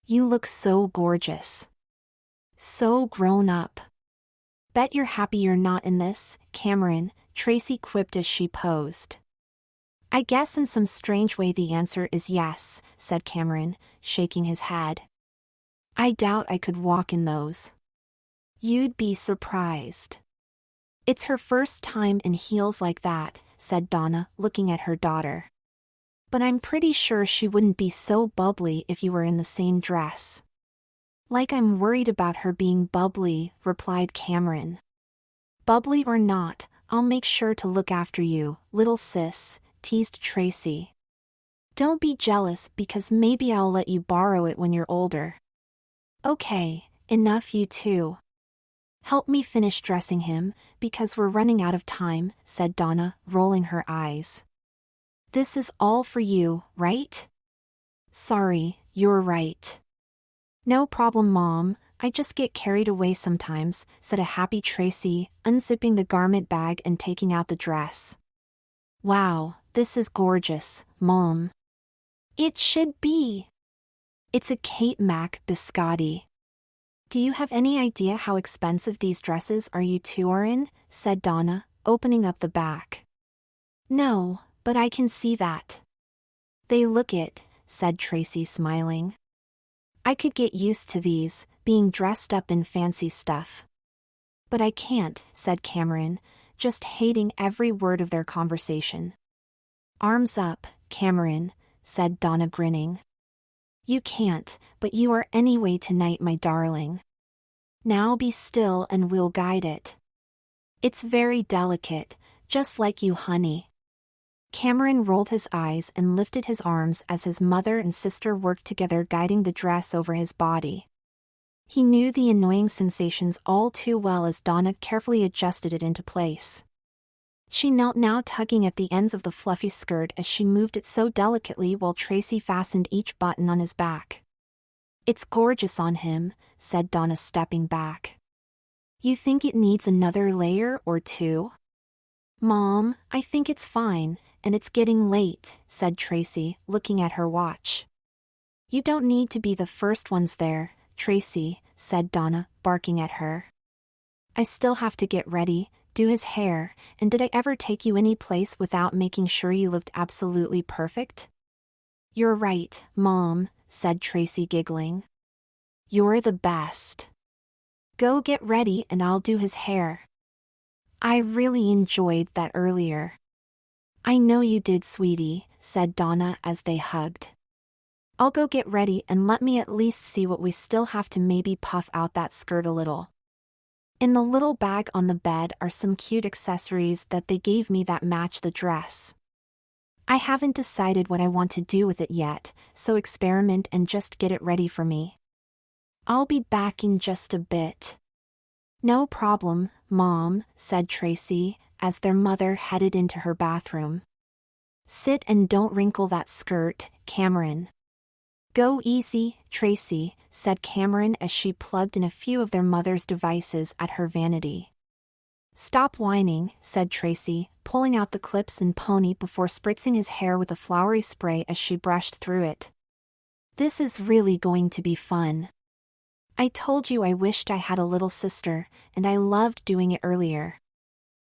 "You look so gorgeous. So grown up." "Bet you're happy you're not in this, Cameron," Tracy quipped as she posed. "I guess in some strange way the answer is yes," said Cameron, shaking his head. "I doubt I could walk in those." "You'd be surprised." "It's her first time in heels like that," said Donna, looking at her daughter. "But I'm pretty sure she wouldn't be so bubbly if you were in the same dress." "Like I'm worried about her being bubbly," replied Cameron. "Bubbly or not, I'll make sure to look after you, little sis," teased Tracy. "Don't be jealous because maybe I'll let you borrow it when you're older." "Okay, enough you two. Help me finish dressing him, because we're running out of time," said Donna, rolling her eyes. "This is all for you, right?" "Sorry, you're right." "No problem, Mom, I just get carried away sometimes," said a happy Tracy, unzipping the garment bag and taking out the dress. "Wow, this is gorgeous, Mom." "It should be." "It's a Kate Mac biscotti." "Do you have any idea how expensive these dresses are you two are in?" said Donna, opening up the back. "No, but I can see that." "They look it," said Tracy smiling. "I could get used to these, being dressed up in fancy stuff." "But I can't," said Cameron, just hating every word of their conversation. "Arms up, Cameron," said Donna grinning. "You can't, but you are anyway tonight, my darling. Now be still and we'll guide it." "It's very delicate," Just like you, honey. Cameron rolled his eyes and lifted his arms as his mother and sister worked together guiding the dress over his body. He knew the annoying sensations all too well as Donna carefully adjusted it into place. She knelt now tugging at the ends of the fluffy skirt as she moved it so delicately while Tracy fastened each button on his back. "It's gorgeous on him," said Donna stepping back. "You think it needs another layer or two?" "Mom, I think it's fine, and it's getting late," said Tracy, looking at her watch. "You don't need to be the first ones there, Tracy," said Donna, barking at her. "I still have to get ready, do his hair, and did I ever take you any place without making sure you looked absolutely perfect?" "You're right, Mom," said Tracy, giggling. "You're the best. Go get ready and I'll do his hair." "I really enjoyed that earlier." "I know you did, sweetie," said Donna as they hugged. "I'll go get ready and let me at least see what we still have to maybe puff out that skirt a little." In the little bag on the bed are some cute accessories that they gave me that match the dress. I haven't decided what I want to do with it yet, so experiment and just get it ready for me. I'll be back in just a bit. "No problem, Mom," said Tracy, as their mother headed into her bathroom. "Sit and don't wrinkle that skirt, Cameron." "Go easy, Tracy," said Cameron as she plugged in a few of their mother's devices at her vanity. "Stop whining," said Tracy, pulling out the clips and pony before spritzing his hair with a flowery spray as she brushed through it. "This is really going to be fun. I told you I wished I had a little sister, and I loved doing it earlier.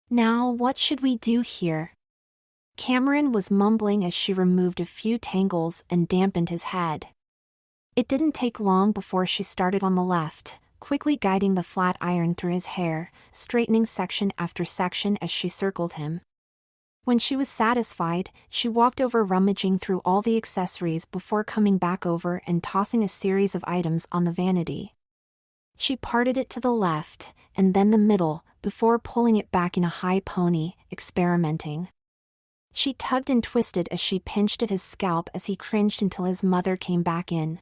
Now what should we do here?" Cameron was mumbling as she removed a few tangles and dampened his head. It didn't take long before she started on the left, quickly guiding the flat iron through his hair, straightening section after section as she circled him. When she was satisfied, she walked over rummaging through all the accessories before coming back over and tossing a series of items on the vanity. She parted it to the left, and then the middle, before pulling it back in a high pony, experimenting. She tugged and twisted as she pinched at his scalp as he cringed until his mother came back in.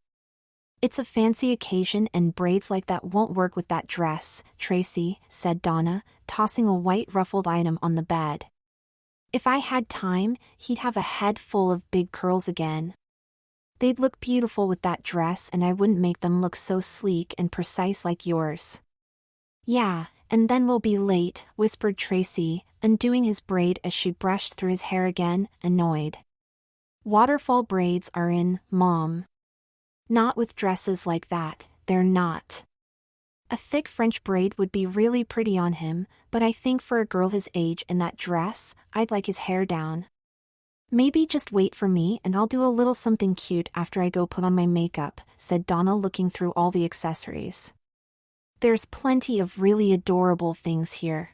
"It's a fancy occasion and braids like that won't work with that dress, Tracy," said Donna, tossing a white ruffled item on the bed. "If I had time, he'd have a head full of big curls again. They'd look beautiful with that dress and I wouldn't make them look so sleek and precise like yours." "Yeah, and then we'll be late," whispered Tracy, undoing his braid as she brushed through his hair again, annoyed. "Waterfall braids are in, Mom." "Not with dresses like that, they're not. A thick French braid would be really pretty on him, but I think for a girl his age in that dress, I'd like his hair down. Maybe just wait for me and I'll do a little something cute after I go put on my makeup," said Donna, looking through all the accessories. "There's plenty of really adorable things here."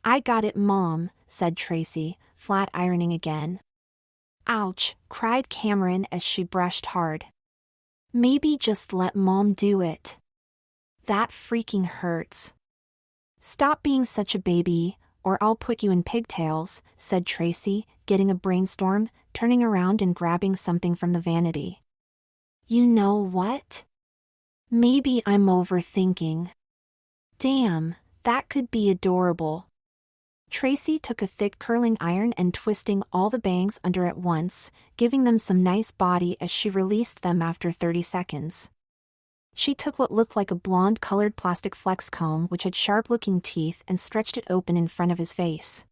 "I got it, Mom," said Tracy, flat ironing again. "Ouch," cried Cameron as she brushed hard. "Maybe just let Mom do it. That freaking hurts." "Stop being such a baby, or I'll put you in pigtails," said Tracy, getting a brainstorm, turning around and grabbing something from the vanity. "You know what? Maybe I'm overthinking. Damn, that could be adorable." Tracy took a thick curling iron and twisting all the bangs under at once, giving them some nice body as she released them after 30 seconds. She took what looked like a blonde-colored plastic flex comb which had sharp-looking teeth and stretched it open in front of his face.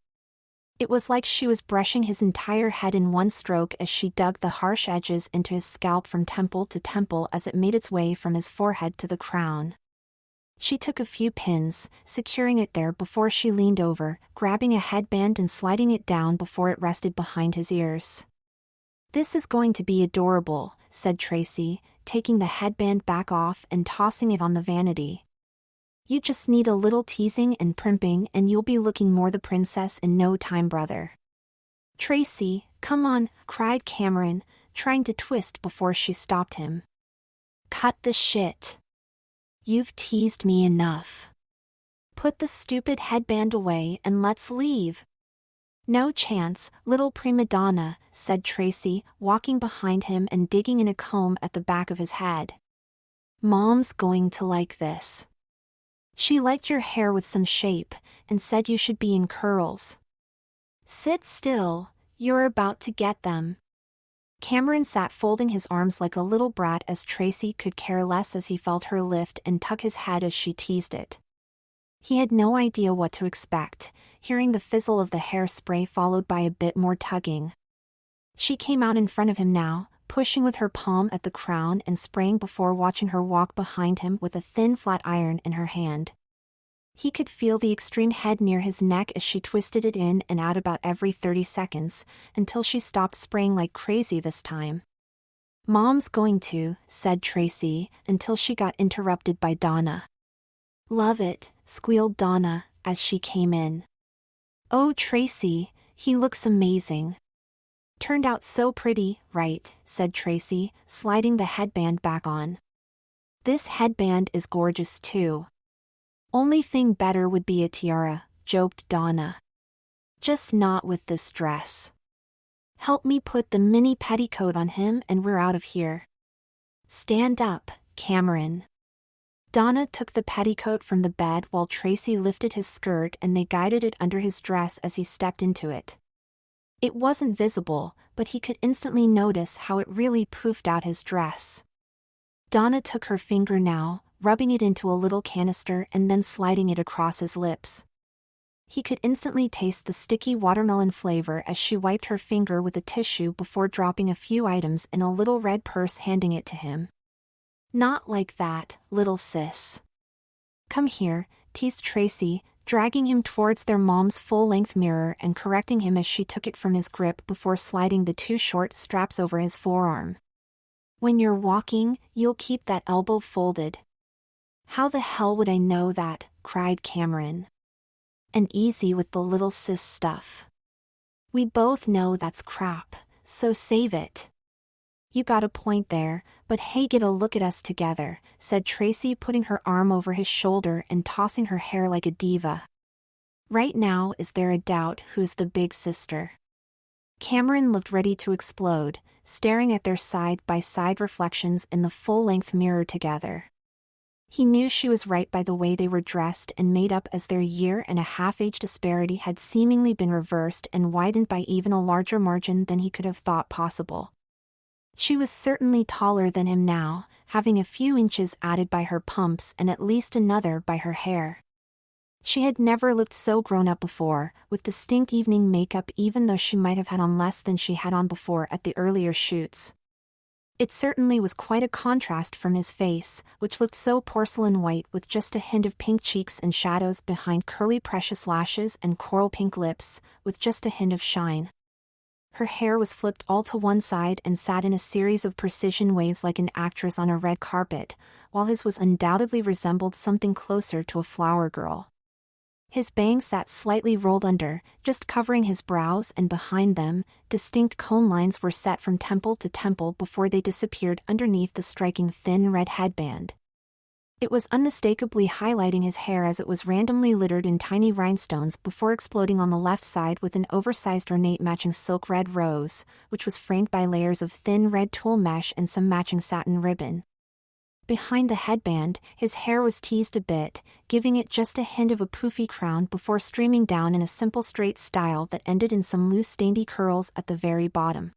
It was like she was brushing his entire head in one stroke as she dug the harsh edges into his scalp from temple to temple as it made its way from his forehead to the crown. She took a few pins, securing it there before she leaned over, grabbing a headband and sliding it down before it rested behind his ears. "This is going to be adorable," said Tracy, taking the headband back off and tossing it on the vanity. "You just need a little teasing and primping and you'll be looking more the princess in no time, brother." "Tracy, come on," cried Cameron, trying to twist before she stopped him. "Cut the shit. You've teased me enough. Put the stupid headband away and let's leave." No chance, little prima donna, said Tracy, walking behind him and digging in a comb at the back of his head. Mom's going to like this. She liked your hair with some shape, and said you should be in curls. Sit still, you're about to get them. Cameron sat folding his arms like a little brat as Tracy could care less as he felt her lift and tuck his head as she teased it. He had no idea what to expect, hearing the fizzle of the hairspray followed by a bit more tugging. She came out in front of him now, pushing with her palm at the crown and spraying before watching her walk behind him with a thin flat iron in her hand. He could feel the extreme head near his neck as she twisted it in and out about every 30 seconds, until she stopped spraying like crazy this time. Mom's going to, said Tracy, until she got interrupted by Donna. Love it, squealed Donna, as she came in. Oh Tracy, he looks amazing. Turned out so pretty, right, said Tracy, sliding the headband back on. This headband is gorgeous too. Only thing better would be a tiara, joked Donna. Just not with this dress. Help me put the mini petticoat on him and we're out of here. Stand up, Cameron. Donna took the petticoat from the bed while Tracy lifted his skirt and they guided it under his dress as he stepped into it. It wasn't visible, but he could instantly notice how it really poofed out his dress. Donna took her finger now, rubbing it into a little canister and then sliding it across his lips. He could instantly taste the sticky watermelon flavor as she wiped her finger with a tissue before dropping a few items in a little red purse, handing it to him. Not like that, little sis. Come here, teased Tracy, dragging him towards their mom's full-length mirror and correcting him as she took it from his grip before sliding the two short straps over his forearm. When you're walking, you'll keep that elbow folded. How the hell would I know that? Cried Cameron. And easy with the little sis stuff. We both know that's crap, so save it. You got a point there, but hey, get a look at us together, said Tracy, putting her arm over his shoulder and tossing her hair like a diva. Right now, is there a doubt who's the big sister? Cameron looked ready to explode, staring at their side-by-side reflections in the full-length mirror together. He knew she was right by the way they were dressed and made up, as their year-and-a-half age disparity had seemingly been reversed and widened by even a larger margin than he could have thought possible. She was certainly taller than him now, having a few inches added by her pumps and at least another by her hair. She had never looked so grown up before, with distinct evening makeup, even though she might have had on less than she had on before at the earlier shoots. It certainly was quite a contrast from his face, which looked so porcelain white with just a hint of pink cheeks and shadows behind curly precious lashes and coral pink lips, with just a hint of shine. Her hair was flipped all to one side and sat in a series of precision waves like an actress on a red carpet, while his was undoubtedly resembled something closer to a flower girl. His bangs sat slightly rolled under, just covering his brows, and behind them, distinct cone lines were set from temple to temple before they disappeared underneath the striking thin red headband. It was unmistakably highlighting his hair as it was randomly littered in tiny rhinestones before exploding on the left side with an oversized ornate matching silk red rose, which was framed by layers of thin red tulle mesh and some matching satin ribbon. Behind the headband, his hair was teased a bit, giving it just a hint of a poofy crown before streaming down in a simple straight style that ended in some loose dainty curls at the very bottom.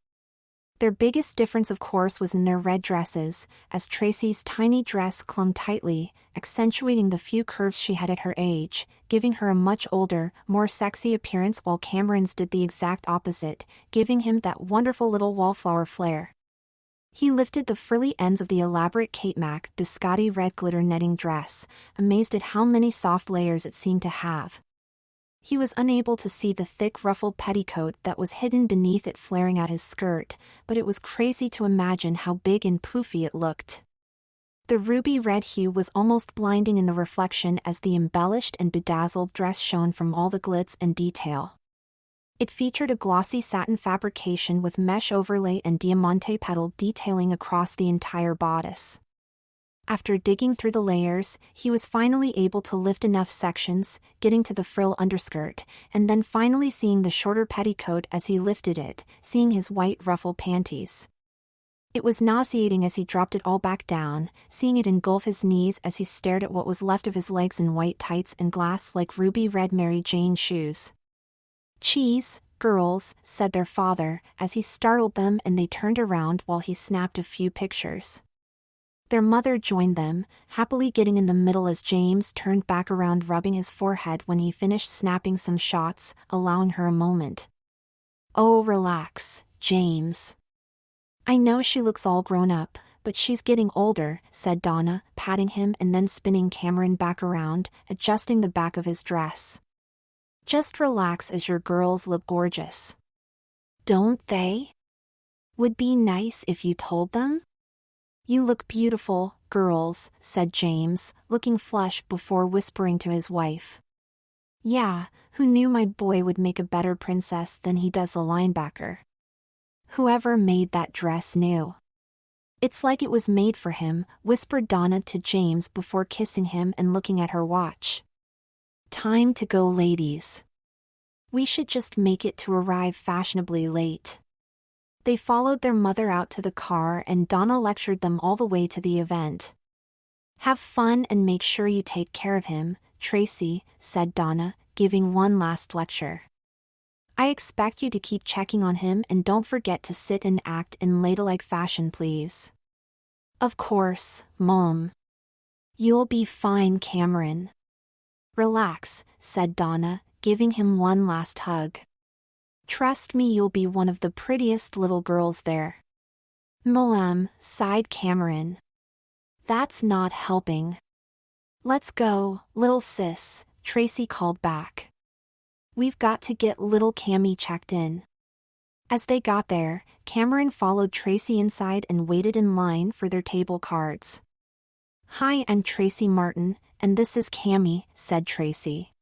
Their biggest difference, of course, was in their red dresses, as Tracy's tiny dress clung tightly, accentuating the few curves she had at her age, giving her a much older, more sexy appearance, while Cameron's did the exact opposite, giving him that wonderful little wallflower flair. He lifted the frilly ends of the elaborate Kate Mac biscotti red glitter netting dress, amazed at how many soft layers it seemed to have. He was unable to see the thick ruffled petticoat that was hidden beneath it flaring out his skirt, but it was crazy to imagine how big and poofy it looked. The ruby red hue was almost blinding in the reflection as the embellished and bedazzled dress shone from all the glitz and detail. It featured a glossy satin fabrication with mesh overlay and diamante petal detailing across the entire bodice. After digging through the layers, he was finally able to lift enough sections, getting to the frill underskirt, and then finally seeing the shorter petticoat as he lifted it, seeing his white ruffled panties. It was nauseating as he dropped it all back down, seeing it engulf his knees as he stared at what was left of his legs in white tights and glass-like ruby-red Mary Jane shoes. "Cheese, girls," said their father, as he startled them and they turned around while he snapped a few pictures. Their mother joined them, happily getting in the middle as James turned back around rubbing his forehead when he finished snapping some shots, allowing her a moment. "Oh, relax, James. I know she looks all grown up, but she's getting older," said Donna, patting him and then spinning Cameron back around, adjusting the back of his dress. "Just relax as your girls look gorgeous." "Don't they? Would be nice if you told them?" "You look beautiful, girls," said James, looking flushed before whispering to his wife. "Yeah, who knew my boy would make a better princess than he does a linebacker? Whoever made that dress knew. It's like it was made for him," whispered Donna to James before kissing him and looking at her watch. "Time to go, ladies. We should just make it to arrive fashionably late." They followed their mother out to the car and Donna lectured them all the way to the event. "Have fun and make sure you take care of him, Tracy," said Donna, giving one last lecture. "I expect you to keep checking on him and don't forget to sit and act in ladylike fashion, please." "Of course, Mom." "You'll be fine, Cameron." "Relax," said Donna, giving him one last hug. "Trust me, you'll be one of the prettiest little girls there." "Mom," sighed Cameron. "That's not helping." "Let's go, little sis," Tracy called back. "We've got to get little Cammy checked in." As they got there, Cameron followed Tracy inside and waited in line for their table cards. "Hi, I'm Tracy Martin, and this is Cammy," said Tracy.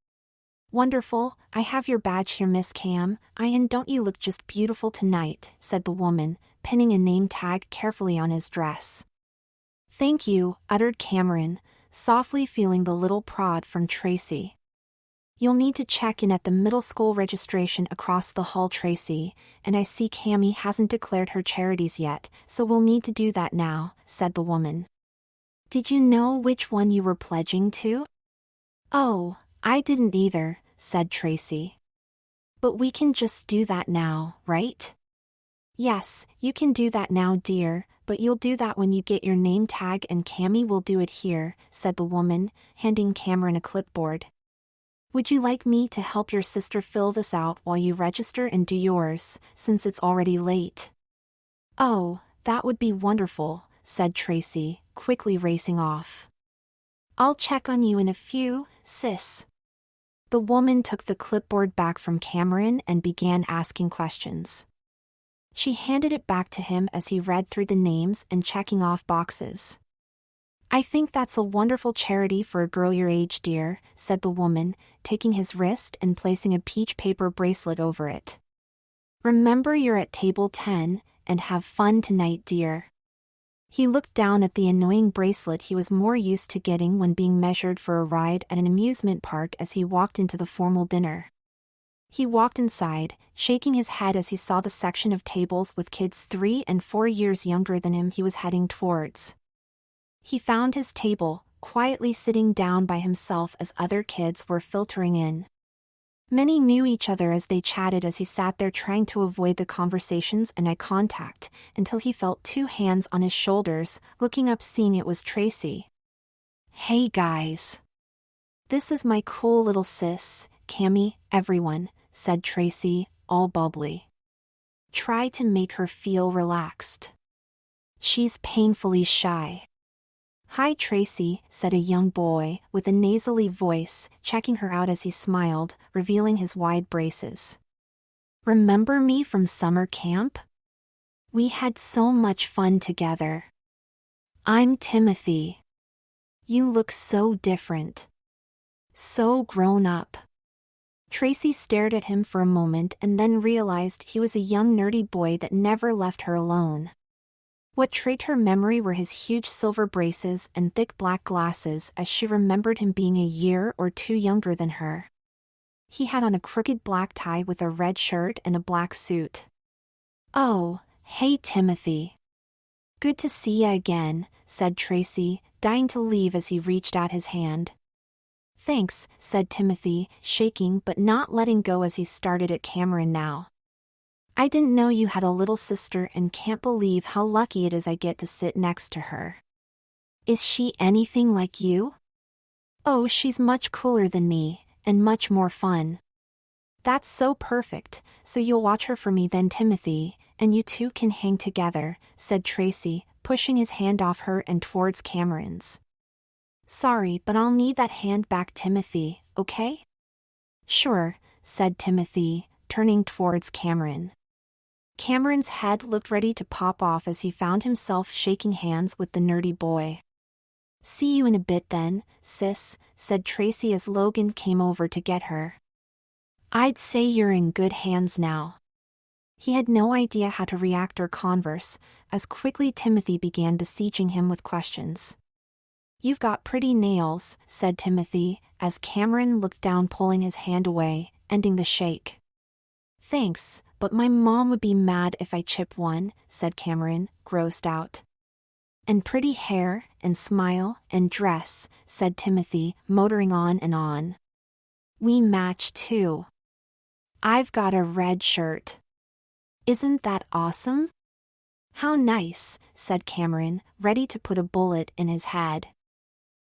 "Wonderful, I have your badge here, Miss Cam. And don't you look just beautiful tonight," said the woman, pinning a name tag carefully on his dress. "Thank you," uttered Cameron, softly feeling the little prod from Tracy. "You'll need to check in at the middle school registration across the hall, Tracy, and I see Cammy hasn't declared her charities yet, so we'll need to do that now," said the woman. "Did you know which one you were pledging to?" "Oh, I didn't either," said Tracy. "But we can just do that now, right?" "Yes, you can do that now, dear, but you'll do that when you get your name tag and Cammy will do it here," said the woman, handing Cameron a clipboard. "Would you like me to help your sister fill this out while you register and do yours, since it's already late?" "Oh, that would be wonderful," said Tracy, quickly racing off. "I'll check on you in a few, sis." The woman took the clipboard back from Cameron and began asking questions. She handed it back to him as he read through the names and checking off boxes. "I think that's a wonderful charity for a girl your age, dear," said the woman, taking his wrist and placing a peach paper bracelet over it. "Remember you're at table 10, and have fun tonight, dear." He looked down at the annoying bracelet he was more used to getting when being measured for a ride at an amusement park as he walked into the formal dinner. He walked inside, shaking his head as he saw the section of tables with kids 3 and 4 years younger than him he was heading towards. He found his table, quietly sitting down by himself as other kids were filtering in. Many knew each other as they chatted as he sat there trying to avoid the conversations and eye contact, until he felt 2 hands on his shoulders, looking up seeing it was Tracy. "Hey guys. This is my cool little sis, Cammy, everyone," said Tracy, all bubbly. "Try to make her feel relaxed. She's painfully shy." "Hi Tracy," said a young boy, with a nasally voice, checking her out as he smiled, revealing his wide braces. "Remember me from summer camp? We had so much fun together." "I'm Timothy. You look so different. So grown up." Tracy stared at him for a moment and then realized he was a young nerdy boy that never left her alone. What trigged her memory were his huge silver braces and thick black glasses, as she remembered him being a year or two younger than her. He had on a crooked black tie with a red shirt and a black suit. "Oh, hey Timothy. Good to see ya again," said Tracy, dying to leave as he reached out his hand. "Thanks," said Timothy, shaking but not letting go as he started at Cameron now. "I didn't know you had a little sister and can't believe how lucky it is I get to sit next to her." "Is she anything like you?" "Oh, she's much cooler than me, and much more fun." "That's so perfect, so you'll watch her for me then, Timothy, and you two can hang together," said Tracy, pushing his hand off her and towards Cameron's. "Sorry, but I'll need that hand back, Timothy, okay?" "Sure," said Timothy, turning towards Cameron. Cameron's head looked ready to pop off as he found himself shaking hands with the nerdy boy. "See you in a bit then, sis," said Tracy as Logan came over to get her. "I'd say you're in good hands now." He had no idea how to react or converse, as quickly Timothy began besieging him with questions. "You've got pretty nails," said Timothy, as Cameron looked down, pulling his hand away, ending the shake. "Thanks, but my mom would be mad if I chip one," said Cameron, grossed out. "And pretty hair, and smile, and dress," said Timothy, motoring on and on. "We match too. I've got a red shirt. Isn't that awesome?" "How nice," said Cameron, ready to put a bullet in his head.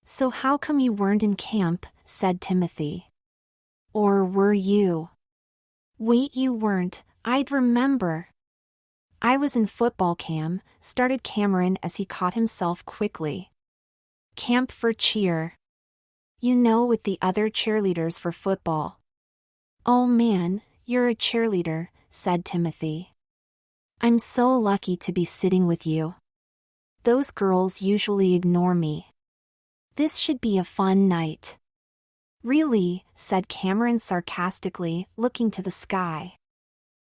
"So how come you weren't in camp?" said Timothy. "Or were you?" "Wait, you weren't, I'd remember." "I was in football camp," started Cameron as he caught himself quickly. "Camp for cheer. You know, with the other cheerleaders for football." "Oh man, you're a cheerleader," said Timothy. "I'm so lucky to be sitting with you. Those girls usually ignore me. This should be a fun night." "Really?" said Cameron sarcastically, looking to the sky.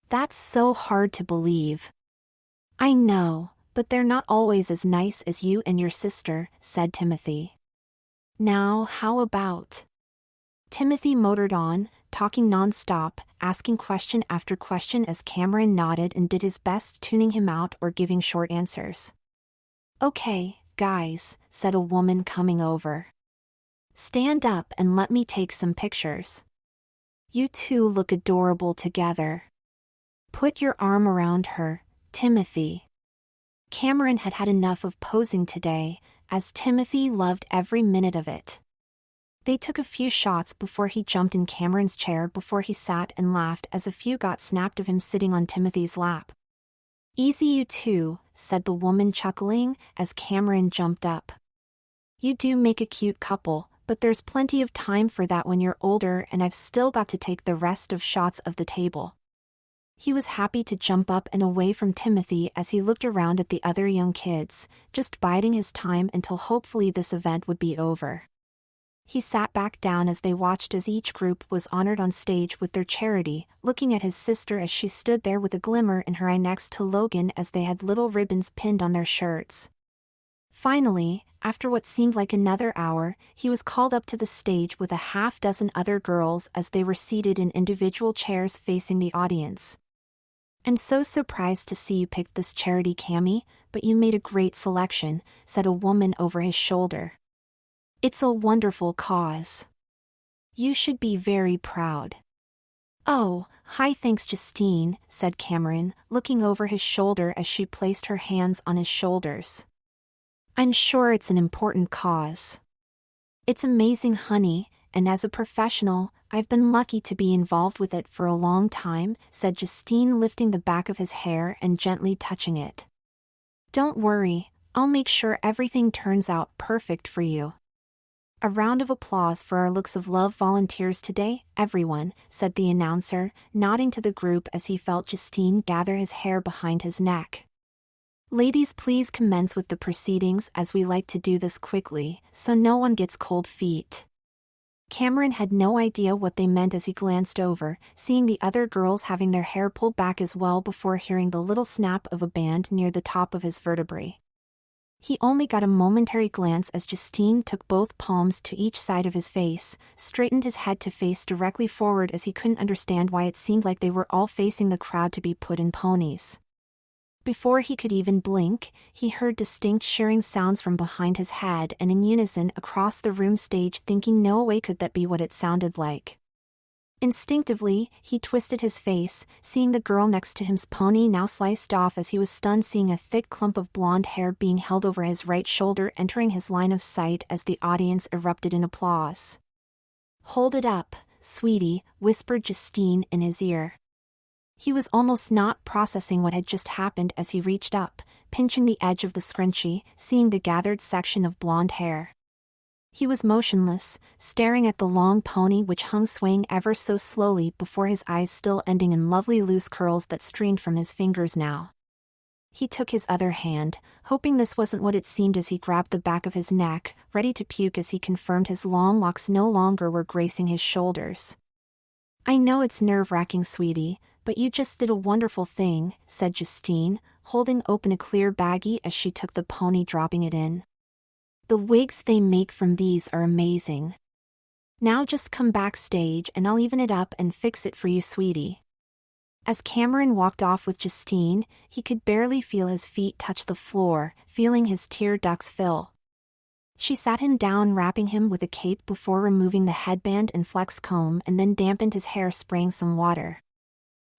"That's so hard to believe." "I know, but they're not always as nice as you and your sister," said Timothy. "Now how about?" Timothy motored on, talking non-stop, asking question after question as Cameron nodded and did his best, tuning him out or giving short answers. "Okay, guys," said a woman coming over. "Stand up and let me take some pictures. You two look adorable together. Put your arm around her, Timothy." Cameron had had enough of posing today, as Timothy loved every minute of it. They took a few shots before he jumped in Cameron's chair before he sat and laughed as a few got snapped of him sitting on Timothy's lap. "Easy you two," said the woman chuckling as Cameron jumped up. "You do make a cute couple, but there's plenty of time for that when you're older and I've still got to take the rest of shots of the table." He was happy to jump up and away from Timothy as he looked around at the other young kids, just biding his time until hopefully this event would be over. He sat back down as they watched as each group was honored on stage with their charity, looking at his sister as she stood there with a glimmer in her eye next to Logan as they had little ribbons pinned on their shirts. Finally, after what seemed like another hour, he was called up to the stage with a half-dozen other girls as they were seated in individual chairs facing the audience. "I'm so surprised to see you picked this charity, Cammy, but you made a great selection," said a woman over his shoulder. "It's a wonderful cause. You should be very proud." "Oh, hi, thanks Justine," said Cameron, looking over his shoulder as she placed her hands on his shoulders. "I'm sure it's an important cause." "It's amazing, honey, and as a professional, I've been lucky to be involved with it for a long time," said Justine, lifting the back of his hair and gently touching it. "Don't worry, I'll make sure everything turns out perfect for you." "A round of applause for our Looks of Love volunteers today, everyone," said the announcer, nodding to the group as he felt Justine gather his hair behind his neck. "Ladies, please commence with the proceedings as we like to do this quickly, so no one gets cold feet." Cameron had no idea what they meant as he glanced over, seeing the other girls having their hair pulled back as well before hearing the little snap of a band near the top of his vertebrae. He only got a momentary glance as Justine took both palms to each side of his face, straightened his head to face directly forward as he couldn't understand why it seemed like they were all facing the crowd to be put in ponies. Before he could even blink, he heard distinct shirring sounds from behind his head and in unison across the room stage, thinking no way could that be what it sounded like. Instinctively, he twisted his face, seeing the girl next to him's pony now sliced off as he was stunned, seeing a thick clump of blonde hair being held over his right shoulder entering his line of sight as the audience erupted in applause. "Hold it up, sweetie," whispered Justine in his ear. He was almost not processing what had just happened as he reached up, pinching the edge of the scrunchie, seeing the gathered section of blonde hair. He was motionless, staring at the long pony which hung swaying ever so slowly before his eyes still ending in lovely loose curls that streamed from his fingers now. He took his other hand, hoping this wasn't what it seemed as he grabbed the back of his neck, ready to puke as he confirmed his long locks no longer were gracing his shoulders. "I know it's nerve-wracking, sweetie, but you just did a wonderful thing," said Justine, holding open a clear baggie as she took the pony, dropping it in. "The wigs they make from these are amazing. Now just come backstage and I'll even it up and fix it for you, sweetie." As Cameron walked off with Justine, he could barely feel his feet touch the floor, feeling his tear ducts fill. She sat him down, wrapping him with a cape before removing the headband and flex comb, and then dampened his hair, spraying some water.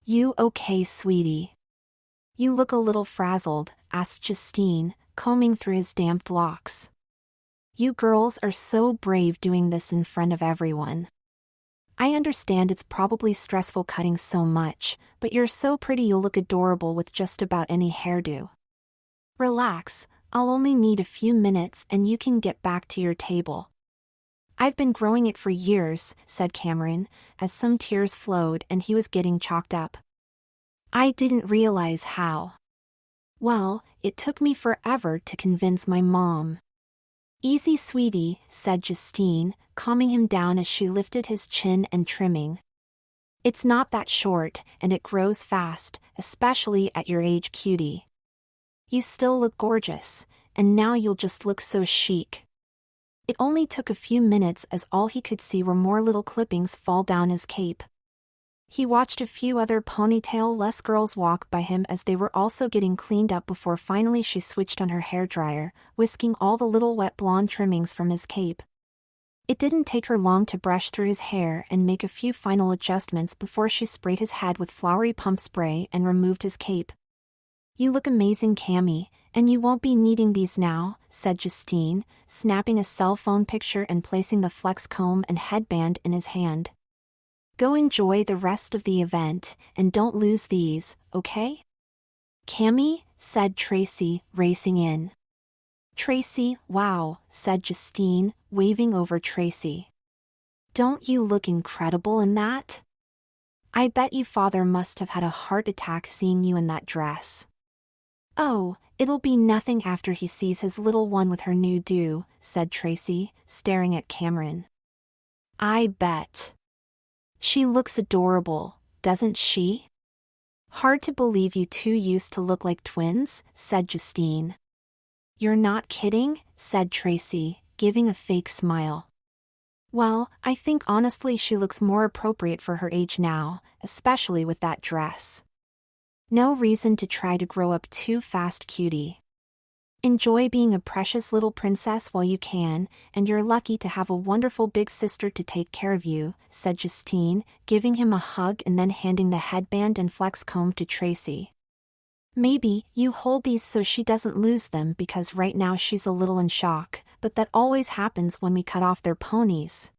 "You okay, sweetie? You look a little frazzled," asked Justine, combing through his damp locks. "You girls are so brave doing this in front of everyone. I understand it's probably stressful cutting so much, but you're so pretty you'll look adorable with just about any hairdo. Relax, I'll only need a few minutes and you can get back to your table." "I've been growing it for years," said Cameron, as some tears flowed and he was getting chalked up. "I didn't realize how. Well, it took me forever to convince my mom." "Easy, sweetie," said Justine, calming him down as she lifted his chin and trimming. "It's not that short, and it grows fast, especially at your age, cutie. You still look gorgeous, and now you'll just look so chic." It only took a few minutes as all he could see were more little clippings fall down his cape. He watched a few other ponytail-less girls walk by him as they were also getting cleaned up before finally she switched on her hairdryer, whisking all the little wet blonde trimmings from his cape. It didn't take her long to brush through his hair and make a few final adjustments before she sprayed his head with flowery pump spray and removed his cape. "You look amazing, Cammy, and you won't be needing these now," said Justine, snapping a cell phone picture and placing the flex comb and headband in his hand. "Go enjoy the rest of the event, and don't lose these, okay?" "Cammy," said Tracy, racing in. "Tracy, wow," said Justine, waving over Tracy. "Don't you look incredible in that? I bet you father must have had a heart attack seeing you in that dress." "Oh, it'll be nothing after he sees his little one with her new do," said Tracy, staring at Cameron. "I bet. She looks adorable, doesn't she?" "Hard to believe you two used to look like twins," said Justine. "You're not kidding?" said Tracy, giving a fake smile. "Well, I think honestly she looks more appropriate for her age now, especially with that dress. No reason to try to grow up too fast, cutie. Enjoy being a precious little princess while you can, and you're lucky to have a wonderful big sister to take care of you," said Justine, giving him a hug and then handing the headband and flex comb to Tracy. "Maybe you hold these so she doesn't lose them because right now she's a little in shock, but that always happens when we cut off their ponies.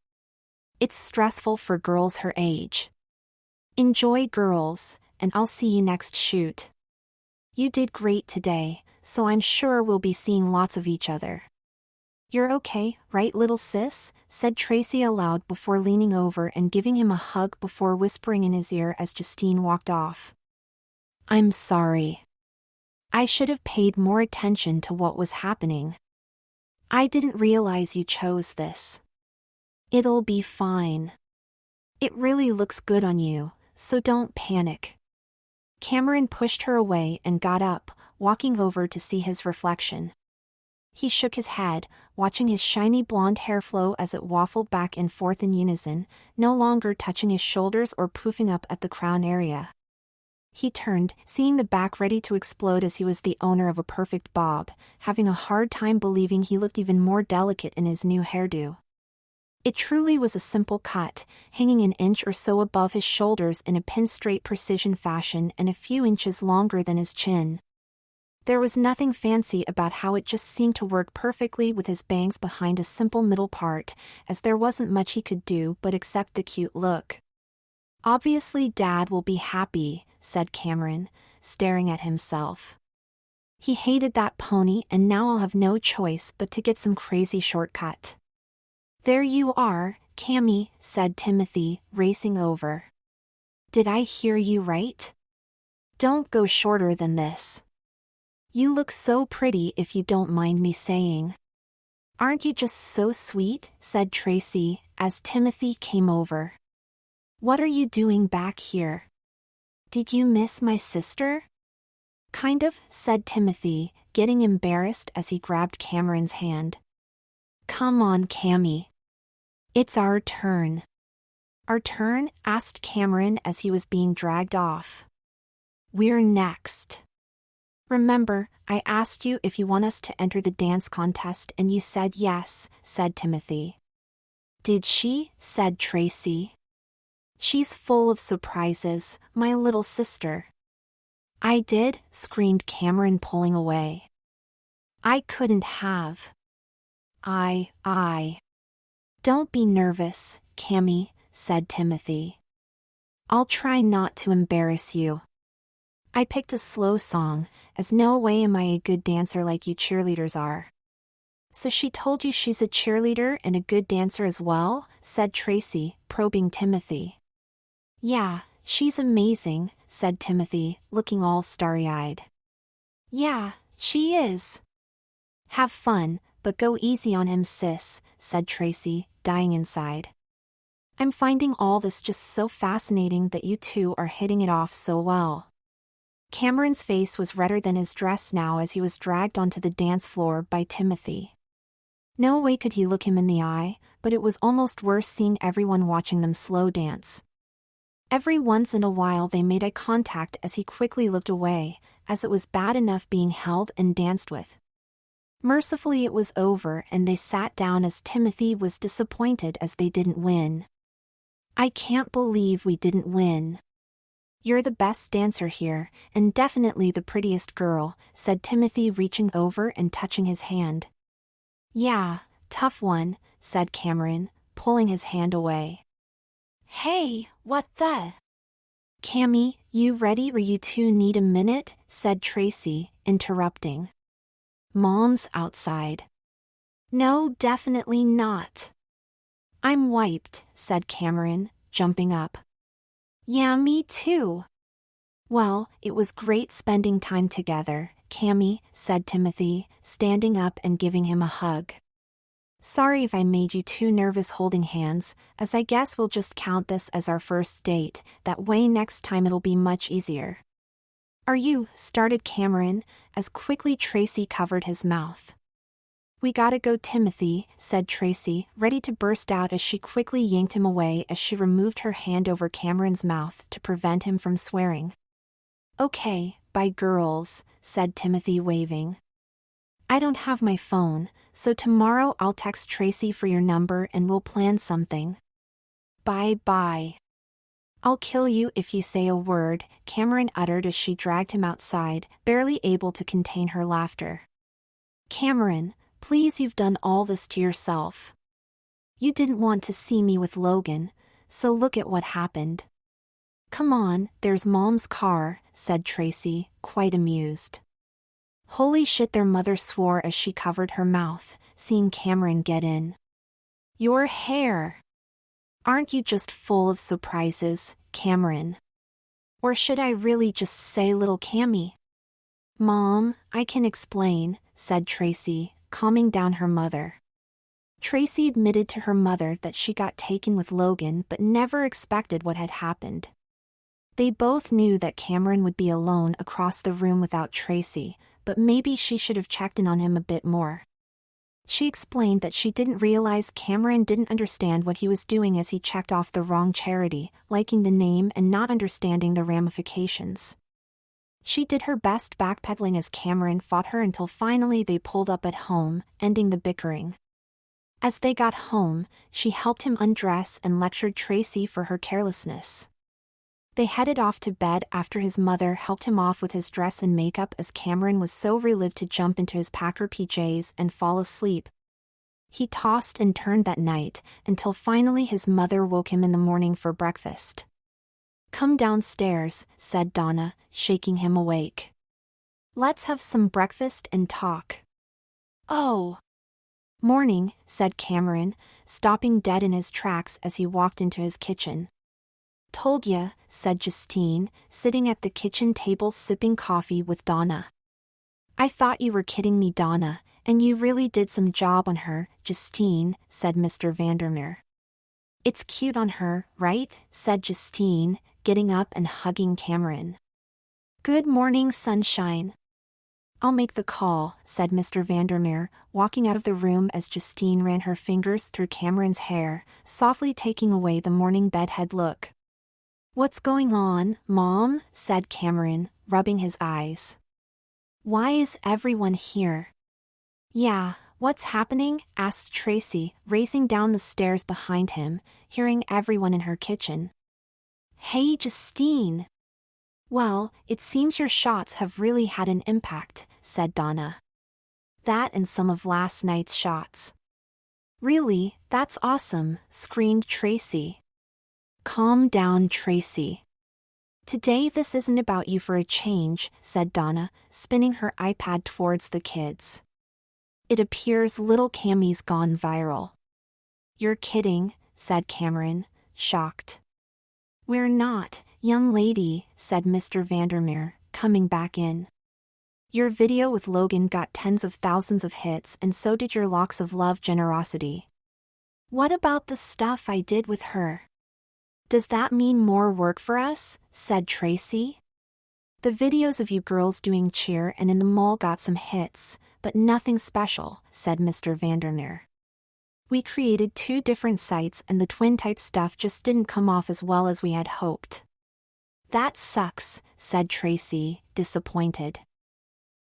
It's stressful for girls her age. Enjoy, girls, and I'll see you next shoot. You did great today, so I'm sure we'll be seeing lots of each other." "You're okay, right, little sis?" said Tracy aloud before leaning over and giving him a hug before whispering in his ear as Justine walked off. "I'm sorry. I should have paid more attention to what was happening. I didn't realize you chose this. It'll be fine. It really looks good on you, so don't panic. Cameron pushed her away and got up, walking over to see his reflection. He shook his head, watching his shiny blonde hair flow as it waffled back and forth in unison, no longer touching his shoulders or poofing up at the crown area. He turned, seeing the back ready to explode as he was the owner of a perfect bob, having a hard time believing he looked even more delicate in his new hairdo. It truly was a simple cut, hanging an inch or so above his shoulders in a pin-straight precision fashion and a few inches longer than his chin. There was nothing fancy about how it just seemed to work perfectly with his bangs behind a simple middle part, as there wasn't much he could do but accept the cute look. Obviously Dad will be happy, said Cameron, staring at himself. He hated that pony and now I'll have no choice but to get some crazy shortcut. There you are, Cammy, said Timothy, racing over. Did I hear you right? Don't go shorter than this. You look so pretty if you don't mind me saying. Aren't you just so sweet, said Tracy, as Timothy came over. What are you doing back here? Did you miss my sister? Kind of, said Timothy, getting embarrassed as he grabbed Cameron's hand. Come on, Cammy. It's our turn. Our turn? Asked Cameron as he was being dragged off. We're next. Remember, I asked you if you want us to enter the dance contest and you said yes, said Timothy. Did she? Said Tracy. She's full of surprises, my little sister. I did, screamed Cameron, pulling away. I couldn't have. I. Don't be nervous, Cammy, said Timothy. I'll try not to embarrass you. I picked a slow song, as no way am I a good dancer like you cheerleaders are. So she told you she's a cheerleader and a good dancer as well, said Tracy, probing Timothy. Yeah, she's amazing, said Timothy, looking all starry-eyed. Yeah, she is. Have fun, but go easy on him, sis, said Tracy, dying inside. I'm finding all this just so fascinating that you two are hitting it off so well. Cameron's face was redder than his dress now as he was dragged onto the dance floor by Timothy. No way could he look him in the eye, but it was almost worse seeing everyone watching them slow dance. Every once in a while they made eye contact as he quickly looked away, as it was bad enough being held and danced with. Mercifully it was over and they sat down as Timothy was disappointed as they didn't win. I can't believe we didn't win. You're the best dancer here, and definitely the prettiest girl, said Timothy, reaching over and touching his hand. Yeah, tough one, said Cameron, pulling his hand away. Hey, what the? Cammy, you ready or you two need a minute? Said Tracy, interrupting. Mom's outside. No, definitely not. I'm wiped, said Cameron, jumping up. Yeah, me too. Well, it was great spending time together, Cammy, said Timothy, standing up and giving him a hug. Sorry if I made you too nervous holding hands, as I guess we'll just count this as our first date, that way next time it'll be much easier. Are you? Started Cameron, as quickly Tracy covered his mouth. We gotta go, Timothy, said Tracy, ready to burst out as she quickly yanked him away as she removed her hand over Cameron's mouth to prevent him from swearing. Okay, bye girls, said Timothy, waving. I don't have my phone, so tomorrow I'll text Tracy for your number and we'll plan something. Bye. I'll kill you if you say a word, Cameron uttered as she dragged him outside, barely able to contain her laughter. Cameron, please, you've done all this to yourself. You didn't want to see me with Logan, so look at what happened. Come on, there's Mom's car, said Tracy, quite amused. Holy shit, their mother swore as she covered her mouth, seeing Cameron get in. Your hair. Aren't you just full of surprises, Cameron? Or should I really just say little Cammy? Mom, I can explain, said Tracy, calming down her mother. Tracy admitted to her mother that she got taken with Logan but never expected what had happened. They both knew that Cameron would be alone across the room without Tracy, but maybe she should have checked in on him a bit more. She explained that she didn't realize Cameron didn't understand what he was doing as he checked off the wrong charity, liking the name and not understanding the ramifications. She did her best backpedaling as Cameron fought her until finally they pulled up at home, ending the bickering. As they got home, she helped him undress and lectured Tracy for her carelessness. They headed off to bed after his mother helped him off with his dress and makeup as Cameron was so relieved to jump into his Packer PJs and fall asleep. He tossed and turned that night, until finally his mother woke him in the morning for breakfast. "Come downstairs," said Donna, shaking him awake. "Let's have some breakfast and talk." "Oh." "Morning," said Cameron, stopping dead in his tracks as he walked into his kitchen. "Told ya," said Justine, sitting at the kitchen table sipping coffee with Donna. "I thought you were kidding me, Donna, and you really did some job on her, Justine," said Mr. Vandermeer. "It's cute on her, right?" said Justine, getting up and hugging Cameron. "Good morning, sunshine." "I'll make the call," said Mr. Vandermeer, walking out of the room as Justine ran her fingers through Cameron's hair, softly taking away the morning bedhead look. "What's going on, Mom?" said Cameron, rubbing his eyes. "Why is everyone here?" "Yeah, what's happening?" asked Tracy, racing down the stairs behind him, hearing everyone in her kitchen. "Hey, Justine." "Well, it seems your shots have really had an impact," said Donna. "That and some of last night's shots." "Really, that's awesome," screamed Tracy. "Calm down, Tracy. Today this isn't about you for a change," said Donna, spinning her iPad towards the kids. "It appears little Cammie's gone viral." "You're kidding," said Cameron, shocked. "We're not, young lady," said Mr. Vandermeer, coming back in. "Your video with Logan got tens of thousands of hits and so did your locks of love generosity." "What about the stuff I did with her? Does that mean more work for us?" said Tracy. "The videos of you girls doing cheer and in the mall got some hits, but nothing special," said Mr. Vandermeer. "We created 2 different sites and the twin-type stuff just didn't come off as well as we had hoped." "That sucks," said Tracy, disappointed.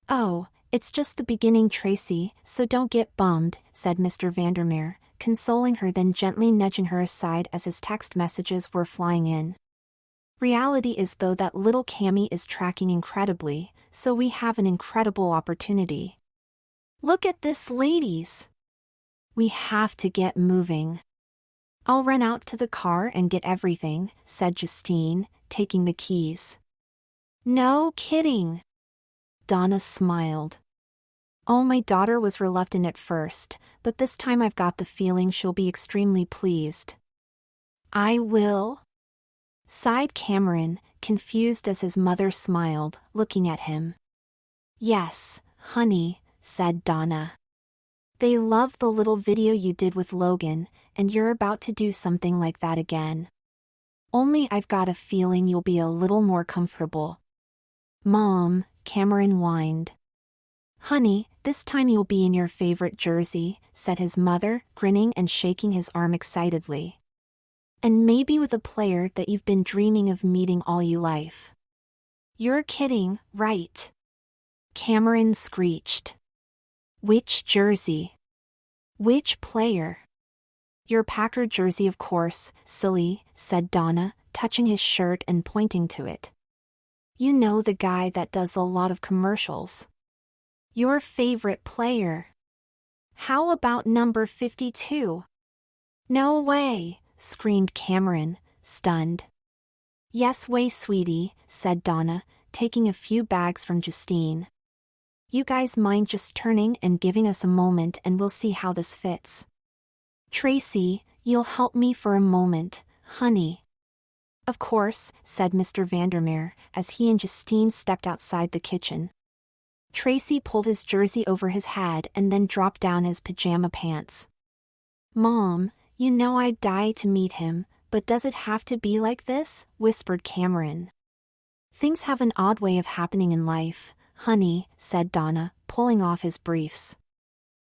"Oh, it's just the beginning, Tracy, so don't get bummed," said Mr. Vandermeer, consoling her, then gently nudging her aside as his text messages were flying in. "Reality is though that little Cammie is tracking incredibly, so we have an incredible opportunity. Look at this, ladies. We have to get moving." "I'll run out to the car and get everything," said Justine, taking the keys. "No kidding." Donna smiled. "Oh, my daughter was reluctant at first, but this time I've got the feeling she'll be extremely pleased." "I will," sighed Cameron, confused as his mother smiled, looking at him. "Yes, honey," said Donna. "They love the little video you did with Logan, and you're about to do something like that again. Only I've got a feeling you'll be a little more comfortable." "Mom," Cameron whined. "Honey, this time you'll be in your favorite jersey," said his mother, grinning and shaking his arm excitedly. "And maybe with a player that you've been dreaming of meeting all your life." "You're kidding, right?" Cameron screeched. "Which jersey? Which player?" "Your Packer jersey, of course, silly," said Donna, touching his shirt and pointing to it. "You know, the guy that does a lot of commercials. Your favorite player. How about number 52? "No way," screamed Cameron, stunned. "Yes way, sweetie," said Donna, taking a few bags from Justine. "You guys mind just turning and giving us a moment and we'll see how this fits." "Tracy, you'll help me for a moment, honey." "Of course," said Mr. Vandermeer, as he and Justine stepped outside the kitchen. Tracy pulled his jersey over his head and then dropped down his pajama pants. Mom, you know I'd die to meet him, but does it have to be like this? Whispered Cameron. Things have an odd way of happening in life, honey, said Donna, pulling off his briefs.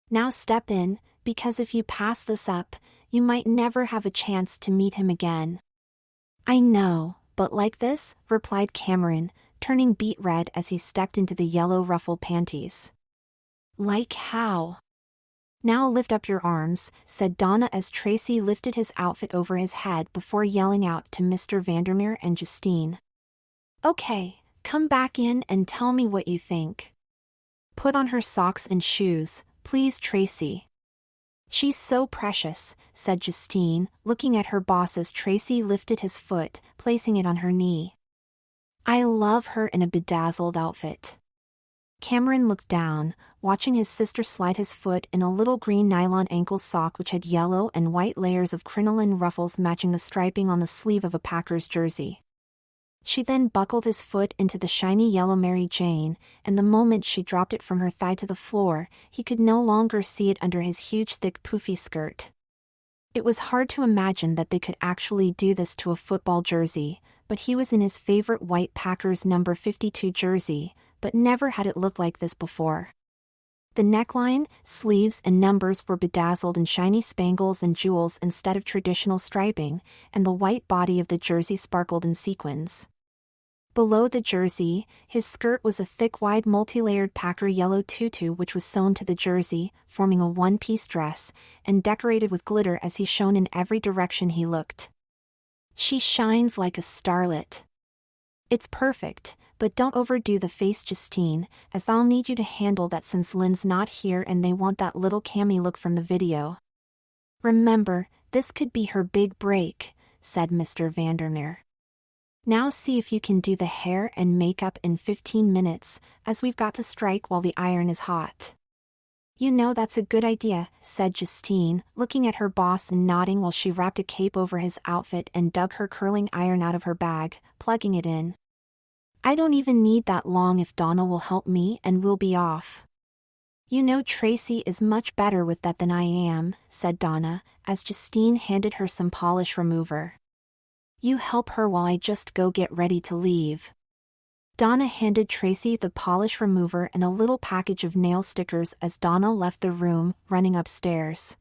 Now step in, because if you pass this up, you might never have a chance to meet him again. I know, but like this, replied Cameron, turning beet red as he stepped into the yellow ruffled panties. Like how? Now lift up your arms, said Donna as Tracy lifted his outfit over his head before yelling out to Mr. Vandermeer and Justine. Okay, come back in and tell me what you think. Put on her socks and shoes, please, Tracy. She's so precious, said Justine, looking at her boss as Tracy lifted his foot, placing it on her knee. I love her in a bedazzled outfit. Cameron looked down, watching his sister slide his foot in a little green nylon ankle sock which had yellow and white layers of crinoline ruffles matching the striping on the sleeve of a Packers jersey. She then buckled his foot into the shiny yellow Mary Jane, and the moment she dropped it from her thigh to the floor, he could no longer see it under his huge thick poofy skirt. It was hard to imagine that they could actually do this to a football jersey, but he was in his favorite white Packers number 52 jersey, but never had it looked like this before. The neckline, sleeves and numbers were bedazzled in shiny spangles and jewels instead of traditional striping, and the white body of the jersey sparkled in sequins. Below the jersey, his skirt was a thick wide multi-layered Packer yellow tutu which was sewn to the jersey, forming a one-piece dress, and decorated with glitter as he shone in every direction he looked. She shines like a starlet. It's perfect, but don't overdo the face, Justine, as I'll need you to handle that since Lynn's not here and they want that little Cammy look from the video. Remember, this could be her big break, said Mr. Vandermeer. Now see if you can do the hair and makeup in 15 minutes, as we've got to strike while the iron is hot. You know that's a good idea, said Justine, looking at her boss and nodding while she wrapped a cape over his outfit and dug her curling iron out of her bag, plugging it in. I don't even need that long if Donna will help me and we'll be off. You know Tracy is much better with that than I am, said Donna, as Justine handed her some polish remover. You help her while I just go get ready to leave. Donna handed Tracy the polish remover and a little package of nail stickers as Donna left the room, running upstairs.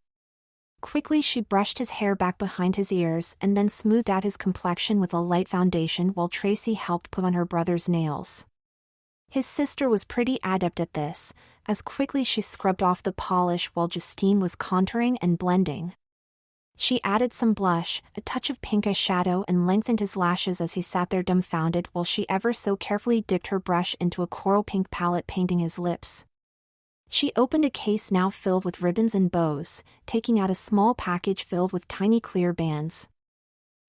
Quickly she brushed his hair back behind his ears and then smoothed out his complexion with a light foundation while Tracy helped put on her brother's nails. His sister was pretty adept at this, as quickly she scrubbed off the polish while Justine was contouring and blending. She added some blush, a touch of pink eyeshadow and lengthened his lashes as he sat there dumbfounded while she ever so carefully dipped her brush into a coral pink palette painting his lips. She opened a case now filled with ribbons and bows, taking out a small package filled with tiny clear bands.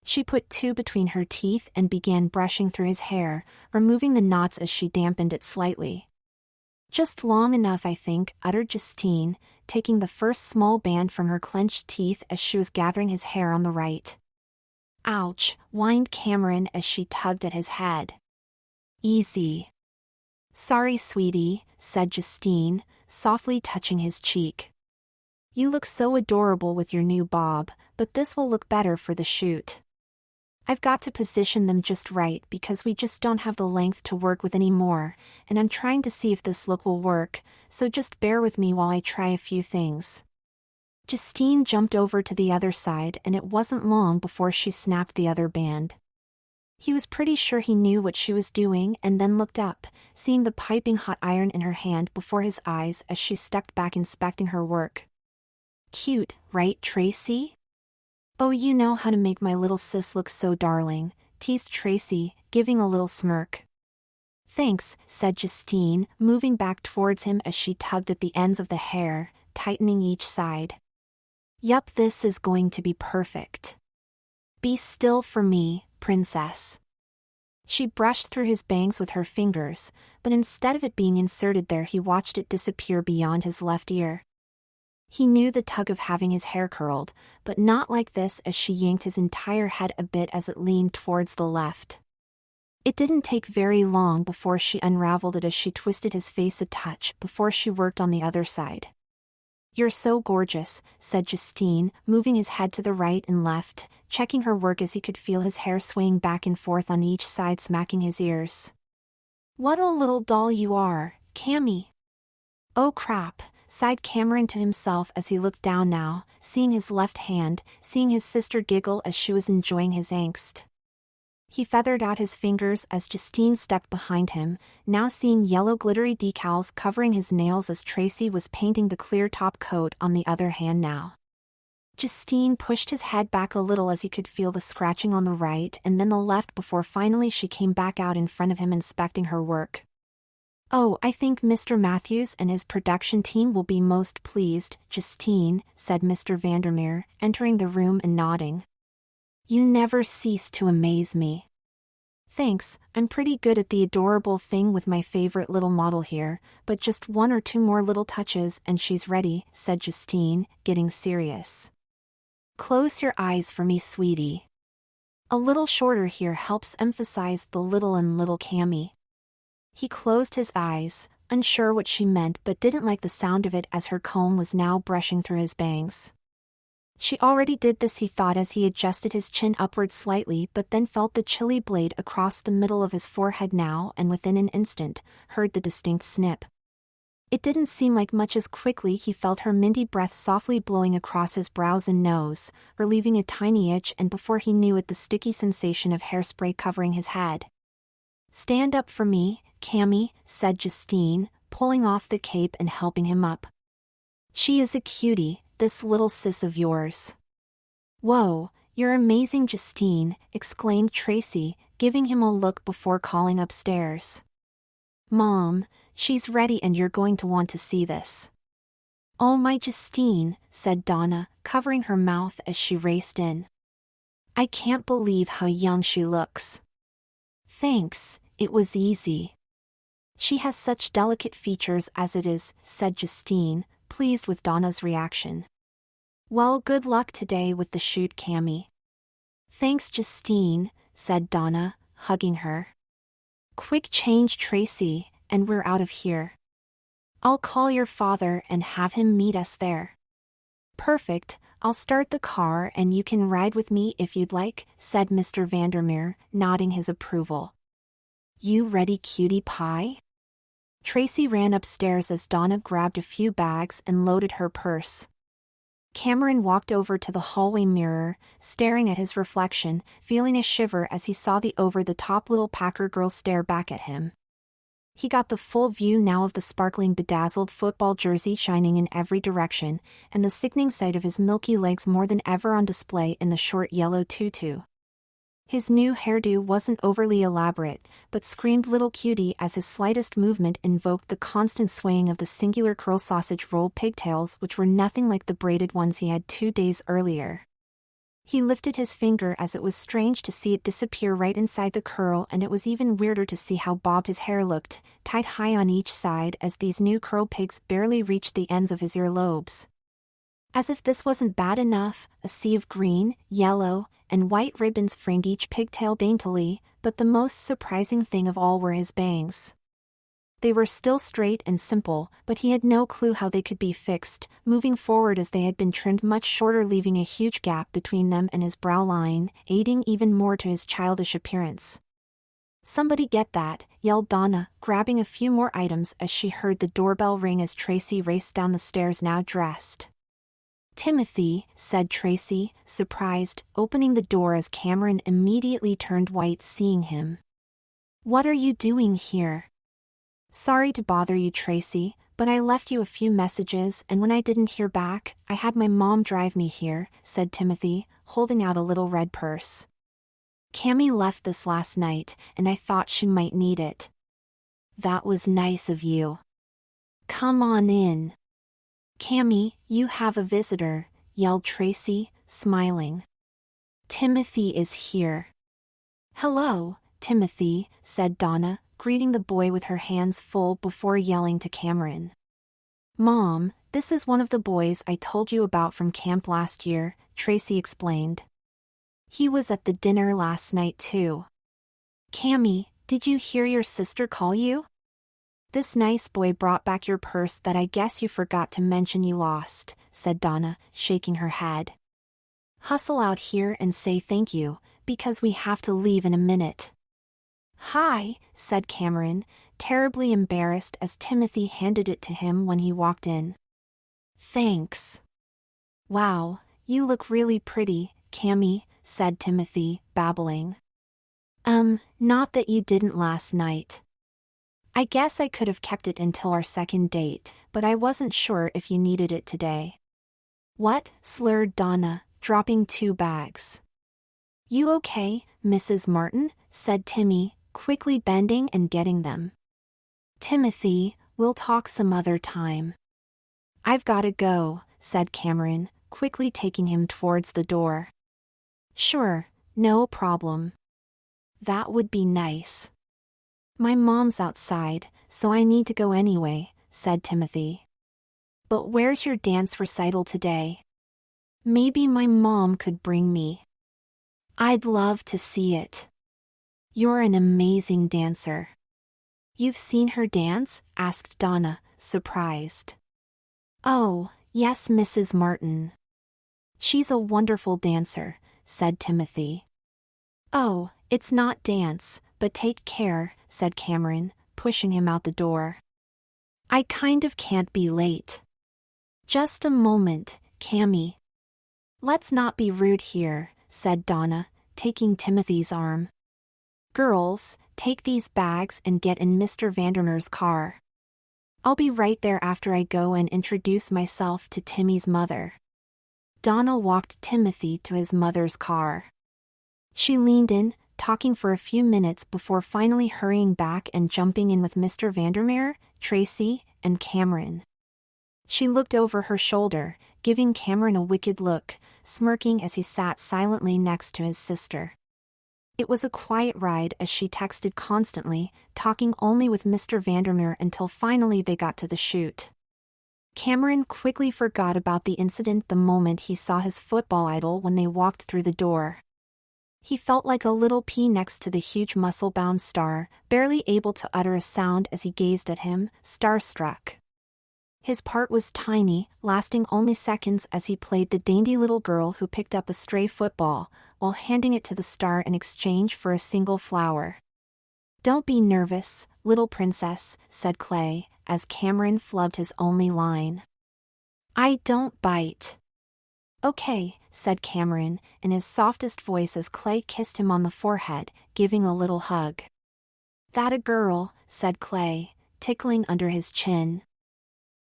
She put 2 between her teeth and began brushing through his hair, removing the knots as she dampened it slightly. Just long enough, I think, uttered Justine, taking the first small band from her clenched teeth as she was gathering his hair on the right. Ouch, whined Cameron as she tugged at his head. Easy. Sorry, sweetie, said Justine, softly touching his cheek. You look so adorable with your new bob, but this will look better for the shoot. I've got to position them just right because we just don't have the length to work with anymore, and I'm trying to see if this look will work, so just bear with me while I try a few things. Justine jumped over to the other side and it wasn't long before she snapped the other band. He was pretty sure he knew what she was doing and then looked up, seeing the piping hot iron in her hand before his eyes as she stepped back inspecting her work. Cute, right, Tracy? Oh, you know how to make my little sis look so darling, teased Tracy, giving a little smirk. Thanks, said Justine, moving back towards him as she tugged at the ends of the hair, tightening each side. Yup, this is going to be perfect. Be still for me, princess. She brushed through his bangs with her fingers, but instead of it being inserted there he watched it disappear beyond his left ear. He knew the tug of having his hair curled, but not like this as she yanked his entire head a bit as it leaned towards the left. It didn't take very long before she unraveled it as she twisted his face a touch before she worked on the other side. "You're so gorgeous," said Justine, moving his head to the right and left, checking her work as he could feel his hair swaying back and forth on each side, smacking his ears. "What a little doll you are, Cammy." "Oh crap," sighed Cameron to himself as he looked down now, seeing his left hand, seeing his sister giggle as she was enjoying his angst. He feathered out his fingers as Justine stepped behind him, now seeing yellow glittery decals covering his nails as Tracy was painting the clear top coat on the other hand now. Justine pushed his head back a little as he could feel the scratching on the right and then the left before finally she came back out in front of him inspecting her work. "Oh, I think Mr. Matthews and his production team will be most pleased, Justine," said Mr. Vandermeer, entering the room and nodding. "You never cease to amaze me." "Thanks, I'm pretty good at the adorable thing with my favorite little model here, but just one or two more little touches and she's ready," said Justine, getting serious. "Close your eyes for me, sweetie. A little shorter here helps emphasize the little and little Cammy." He closed his eyes, unsure what she meant but didn't like the sound of it as her comb was now brushing through his bangs. She already did this, he thought, as he adjusted his chin upward slightly, but then felt the chilly blade across the middle of his forehead now and within an instant, heard the distinct snip. It didn't seem like much as quickly he felt her minty breath softly blowing across his brows and nose, relieving a tiny itch, and before he knew it the sticky sensation of hairspray covering his head. "Stand up for me, Cammy," said Justine, pulling off the cape and helping him up. "She is a cutie, this little sis of yours." "Whoa, you're amazing, Justine," exclaimed Tracy, giving him a look before calling upstairs. "Mom, she's ready and you're going to want to see this." "Oh my Justine," said Donna, covering her mouth as she raced in. "I can't believe how young she looks." "Thanks, it was easy. She has such delicate features as it is," said Justine, pleased with Donna's reaction. "Well, good luck today with the shoot, Cammy." "Thanks, Justine," said Donna, hugging her. "Quick change, Tracy, and we're out of here. I'll call your father and have him meet us there." "Perfect, I'll start the car and you can ride with me if you'd like," said Mr. Vandermeer, nodding his approval. "You ready, cutie pie?" Tracy ran upstairs as Donna grabbed a few bags and loaded her purse. Cameron walked over to the hallway mirror, staring at his reflection, feeling a shiver as he saw the over-the-top little Packer girl stare back at him. He got the full view now of the sparkling bedazzled football jersey shining in every direction, and the sickening sight of his milky legs more than ever on display in the short yellow tutu. His new hairdo wasn't overly elaborate, but screamed little cutie as his slightest movement invoked the constant swaying of the singular curl sausage roll pigtails, which were nothing like the braided ones he had 2 days earlier. He lifted his finger as it was strange to see it disappear right inside the curl, and it was even weirder to see how bobbed his hair looked, tied high on each side as these new curl pigs barely reached the ends of his earlobes. As if this wasn't bad enough, a sea of green, yellow, and white ribbons framed each pigtail daintily, but the most surprising thing of all were his bangs. They were still straight and simple, but he had no clue how they could be fixed, moving forward as they had been trimmed much shorter, leaving a huge gap between them and his brow line, aiding even more to his childish appearance. "Somebody get that," yelled Donna, grabbing a few more items as she heard the doorbell ring as Tracy raced down the stairs now dressed. "Timothy," said Tracy, surprised, opening the door as Cameron immediately turned white seeing him. "What are you doing here?" "Sorry to bother you, Tracy, but I left you a few messages and when I didn't hear back, I had my mom drive me here," said Timothy, holding out a little red purse. "Cammy left this last night, and I thought she might need it." "That was nice of you. Come on in." "Cammy, you have a visitor," yelled Tracy, smiling. "Timothy is here." "Hello, Timothy," said Donna, greeting the boy with her hands full before yelling to Cameron. "Mom, this is one of the boys I told you about from camp last year," Tracy explained. "He was at the dinner last night too." "Cammy, did you hear your sister call you?" This nice boy brought back your purse that I guess you forgot to mention you lost, said Donna, shaking her head. Hustle out here and say thank you, because we have to leave in a minute. Hi, said Cameron, terribly embarrassed as Timothy handed it to him when he walked in. Thanks. Wow, you look really pretty, Cammy, said Timothy, babbling. Not that you didn't last night. I guess I could have kept it until our second date, but I wasn't sure if you needed it today. What? Slurred Donna, dropping 2 bags. You okay, Mrs. Martin? Said Timmy, quickly bending and getting them. Timothy, we'll talk some other time. I've gotta go, said Cameron, quickly taking him towards the door. Sure, no problem. That would be nice. My mom's outside, so I need to go anyway, said Timothy. But where's your dance recital today? Maybe my mom could bring me. I'd love to see it. You're an amazing dancer. You've seen her dance? Asked Donna, surprised. Oh, yes, Mrs. Martin. She's a wonderful dancer, said Timothy. Oh, it's not dance, but take care, said Cameron, pushing him out the door. I kind of can't be late. Just a moment, Cammy. Let's not be rude here, said Donna, taking Timothy's arm. Girls, take these bags and get in Mr. Vandermeer's car. I'll be right there after I go and introduce myself to Timmy's mother. Donna walked Timothy to his mother's car. She leaned in, talking for a few minutes before finally hurrying back and jumping in with Mr. Vandermeer, Tracy, and Cameron. She looked over her shoulder, giving Cameron a wicked look, smirking as he sat silently next to his sister. It was a quiet ride as she texted constantly, talking only with Mr. Vandermeer until finally they got to the shoot. Cameron quickly forgot about the incident the moment he saw his football idol when they walked through the door. He felt like a little pea next to the huge muscle-bound star, barely able to utter a sound as he gazed at him, starstruck. His part was tiny, lasting only seconds as he played the dainty little girl who picked up a stray football, while handing it to the star in exchange for a single flower. Don't be nervous, little princess, said Clay, as Cameron flubbed his only line. I don't bite. Okay, said Cameron, in his softest voice as Clay kissed him on the forehead, giving a little hug. That a girl, said Clay, tickling under his chin.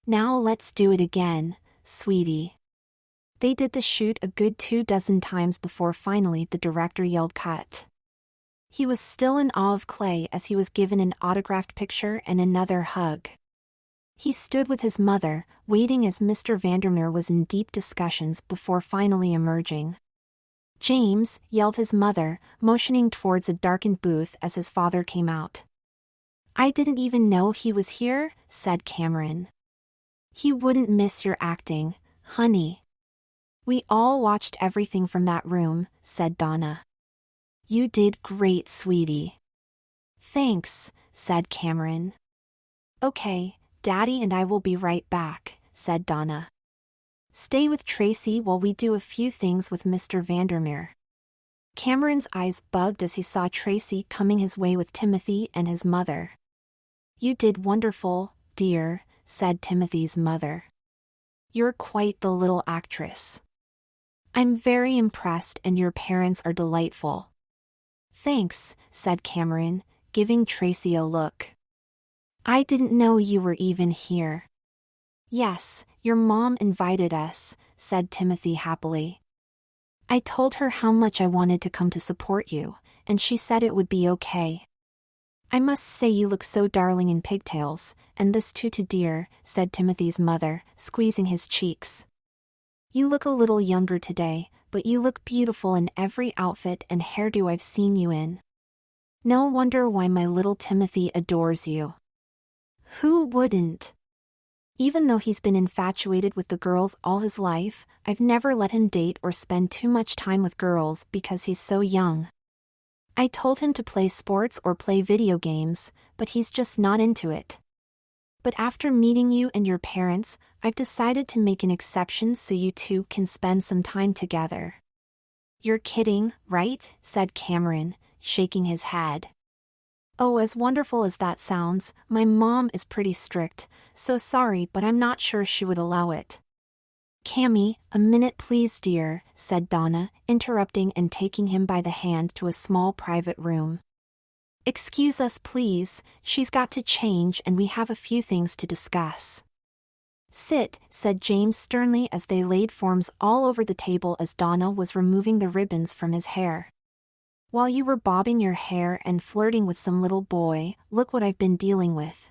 Now let's do it again, sweetie. They did the shoot a good 24 times before finally the director yelled cut. He was still in awe of Clay as he was given an autographed picture and another hug. He stood with his mother, waiting as Mr. Vandermeer was in deep discussions before finally emerging. James, yelled his mother, motioning towards a darkened booth as his father came out. I didn't even know he was here, said Cameron. He wouldn't miss your acting, honey. We all watched everything from that room, said Donna. You did great, sweetie. Thanks, said Cameron. Okay, Daddy and I will be right back, said Donna. Stay with Tracy while we do a few things with Mr. Vandermeer. Cameron's eyes bugged as he saw Tracy coming his way with Timothy and his mother. You did wonderful, dear, said Timothy's mother. You're quite the little actress. I'm very impressed and your parents are delightful. Thanks, said Cameron, giving Tracy a look. I didn't know you were even here. Yes, your mom invited us, said Timothy happily. I told her how much I wanted to come to support you, and she said it would be okay. I must say you look so darling in pigtails, and this tutu dear, said Timothy's mother, squeezing his cheeks. You look a little younger today, but you look beautiful in every outfit and hairdo I've seen you in. No wonder why my little Timothy adores you. Who wouldn't? Even though he's been infatuated with the girls all his life, I've never let him date or spend too much time with girls because he's so young. I told him to play sports or play video games, but he's just not into it. But after meeting you and your parents, I've decided to make an exception so you two can spend some time together. You're kidding, right? Said Cameron, shaking his head. Oh, as wonderful as that sounds, my mom is pretty strict, so sorry but I'm not sure she would allow it. Cammy, a minute please dear, said Donna, interrupting and taking him by the hand to a small private room. Excuse us please, she's got to change and we have a few things to discuss. Sit, said James sternly as they laid forms all over the table as Donna was removing the ribbons from his hair. While you were bobbing your hair and flirting with some little boy, look what I've been dealing with.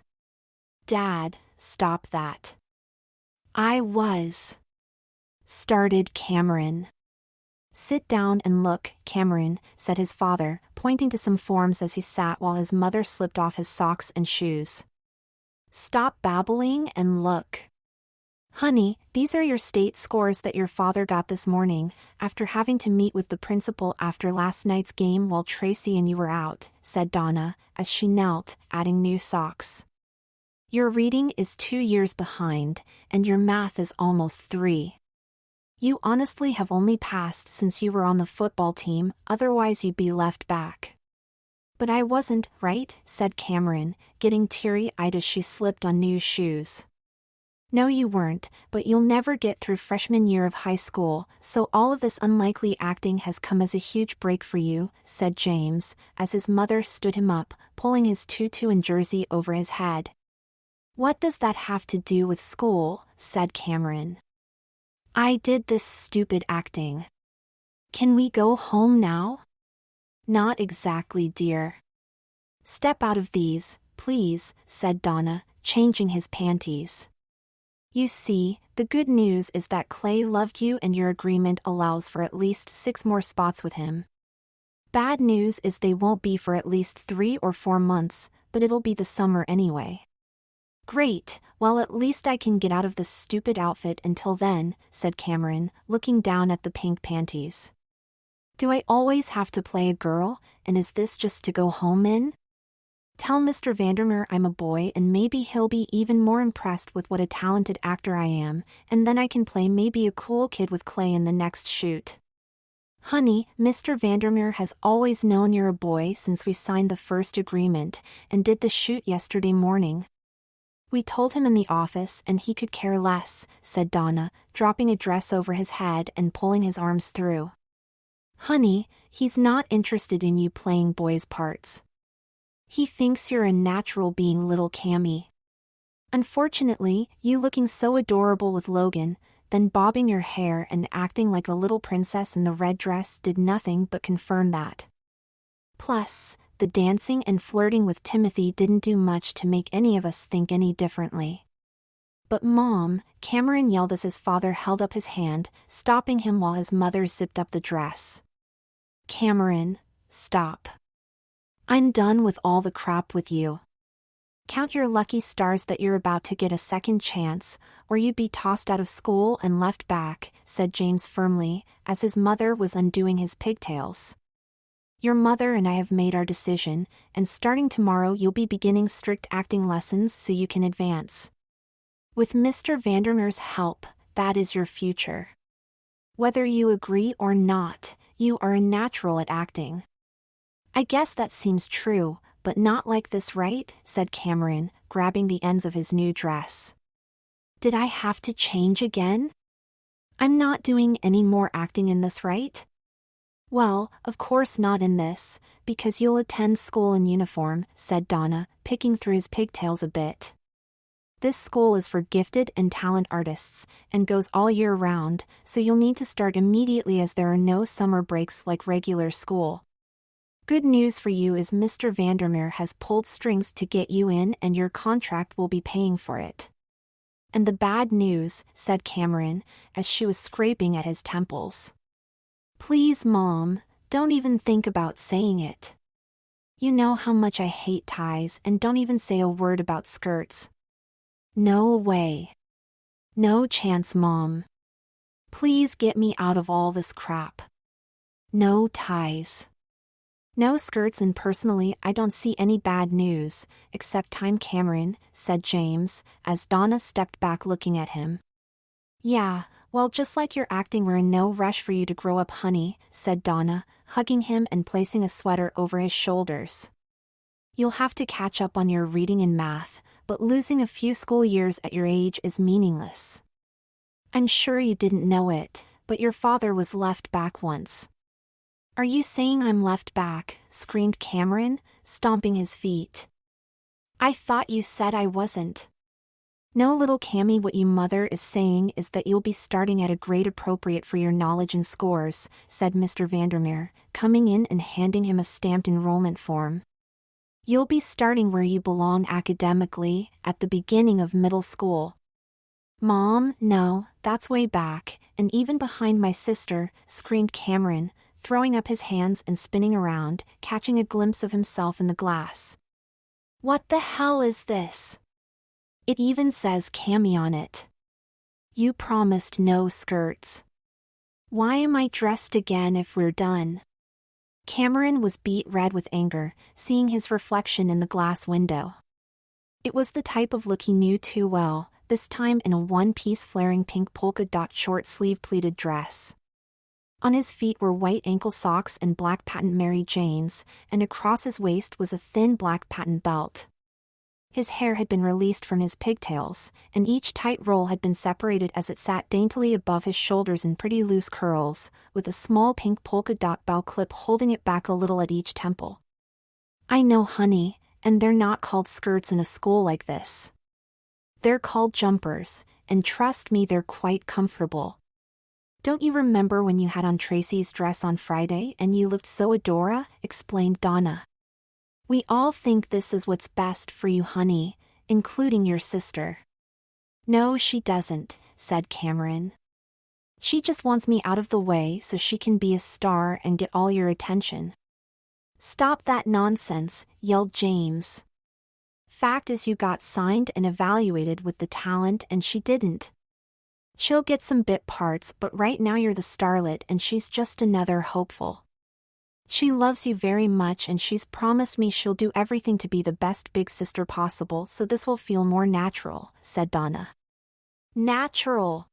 Dad, stop that. I was. Started Cameron. Sit down and look, Cameron, said his father, pointing to some forms as he sat while his mother slipped off his socks and shoes. Stop babbling and look. Honey, these are your state scores that your father got this morning, after having to meet with the principal after last night's game while Tracy and you were out, said Donna, as she knelt, adding new socks. Your reading is 2 years behind, and your math is almost 3. You honestly have only passed since you were on the football team, otherwise you'd be left back. But I wasn't, right? Said Cameron, getting teary-eyed as she slipped on new shoes. No you weren't, but you'll never get through freshman year of high school, so all of this unlikely acting has come as a huge break for you, said James, as his mother stood him up, pulling his tutu and jersey over his head. What does that have to do with school? Said Cameron. I did this stupid acting. Can we go home now? Not exactly, dear. Step out of these, please, said Donna, changing his panties. You see, the good news is that Clay loved you and your agreement allows for at least 6 more spots with him. Bad news is they won't be for at least 3 or 4 months, but it'll be the summer anyway. Great, well at least I can get out of this stupid outfit until then, said Cameron, looking down at the pink panties. Do I always have to play a girl, and is this just to go home in? Tell Mr. Vandermeer I'm a boy and maybe he'll be even more impressed with what a talented actor I am, and then I can play maybe a cool kid with Clay in the next shoot. Honey, Mr. Vandermeer has always known you're a boy since we signed the first agreement, and did the shoot yesterday morning. We told him in the office and he could care less, said Donna, dropping a dress over his head and pulling his arms through. Honey, he's not interested in you playing boys' parts. He thinks you're a natural being, little Cammy. Unfortunately, you looking so adorable with Logan, then bobbing your hair and acting like a little princess in the red dress did nothing but confirm that. Plus, the dancing and flirting with Timothy didn't do much to make any of us think any differently. But Mom, Cameron yelled as his father held up his hand, stopping him while his mother zipped up the dress. Cameron, stop. I'm done with all the crap with you. Count your lucky stars that you're about to get a second chance, or you'd be tossed out of school and left back, said James firmly, as his mother was undoing his pigtails. Your mother and I have made our decision, and starting tomorrow you'll be beginning strict acting lessons so you can advance. With Mr. Vandermeer's help, that is your future. Whether you agree or not, you are a natural at acting. I guess that seems true, but not like this, right? Said Cameron, grabbing the ends of his new dress. Did I have to change again? I'm not doing any more acting in this, right? Well, of course not in this, because you'll attend school in uniform, said Donna, picking through his pigtails a bit. This school is for gifted and talent artists, and goes all year round, so you'll need to start immediately as there are no summer breaks like regular school. Good news for you is Mr. Vandermeer has pulled strings to get you in and your contract will be paying for it. And the bad news, said Cameron, as she was scraping at his temples. Please, Mom, don't even think about saying it. You know how much I hate ties and don't even say a word about skirts. No way. No chance, Mom. Please get me out of all this crap. No ties. No skirts, and personally I don't see any bad news, except time, Cameron, said James, as Donna stepped back looking at him. Yeah, well, just like you're acting, we're in no rush for you to grow up, honey, said Donna, hugging him and placing a sweater over his shoulders. You'll have to catch up on your reading and math, but losing a few school years at your age is meaningless. I'm sure you didn't know it, but your father was left back once. Are you saying I'm left back? Screamed Cameron, stomping his feet. I thought you said I wasn't. No, little Cammy, what your mother is saying is that you'll be starting at a grade appropriate for your knowledge and scores, said Mr. Vandermeer, coming in and handing him a stamped enrollment form. You'll be starting where you belong academically, at the beginning of middle school. Mom, no, that's way back, and even behind my sister, screamed Cameron, throwing up his hands and spinning around, catching a glimpse of himself in the glass. What the hell is this? It even says Cammy on it. You promised no skirts. Why am I dressed again if we're done? Cameron was beet red with anger, seeing his reflection in the glass window. It was the type of look he knew too well, this time in a one-piece flaring pink polka-dot short-sleeve pleated dress. On his feet were white ankle socks and black patent Mary Janes, and across his waist was a thin black patent belt. His hair had been released from his pigtails, and each tight roll had been separated as it sat daintily above his shoulders in pretty loose curls, with a small pink polka-dot bow clip holding it back a little at each temple. I know, honey, and they're not called skirts in a school like this. They're called jumpers, and trust me, they're quite comfortable. Don't you remember when you had on Tracy's dress on Friday and you looked so adora? Explained Donna. We all think this is what's best for you, honey, including your sister. No, she doesn't, said Cameron. She just wants me out of the way so she can be a star and get all your attention. Stop that nonsense, yelled James. Fact is, you got signed and evaluated with the talent and she didn't. She'll get some bit parts, but right now you're the starlet and she's just another hopeful. She loves you very much and she's promised me she'll do everything to be the best big sister possible, so this will feel more natural, said Donna. Natural?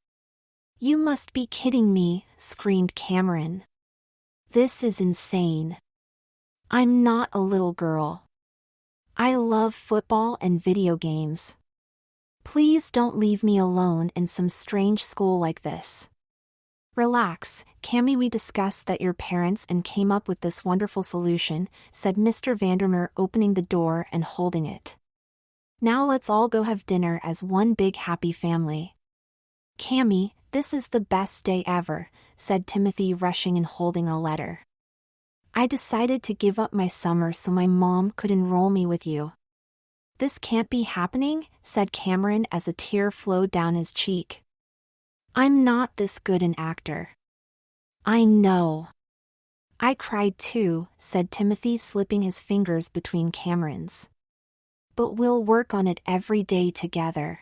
You must be kidding me, screamed Cameron. This is insane. I'm not a little girl. I love football and video games. Please don't leave me alone in some strange school like this. Relax, Cammy, we discussed that your parents and came up with this wonderful solution, said Mr. Vandermeer, opening the door and holding it. Now let's all go have dinner as one big happy family. Cammy, this is the best day ever, said Timothy, rushing and holding a letter. I decided to give up my summer so my mom could enroll me with you. This can't be happening, said Cameron as a tear flowed down his cheek. I'm not this good an actor. I know. I cried too, said Timothy, slipping his fingers between Cameron's. But we'll work on it every day together.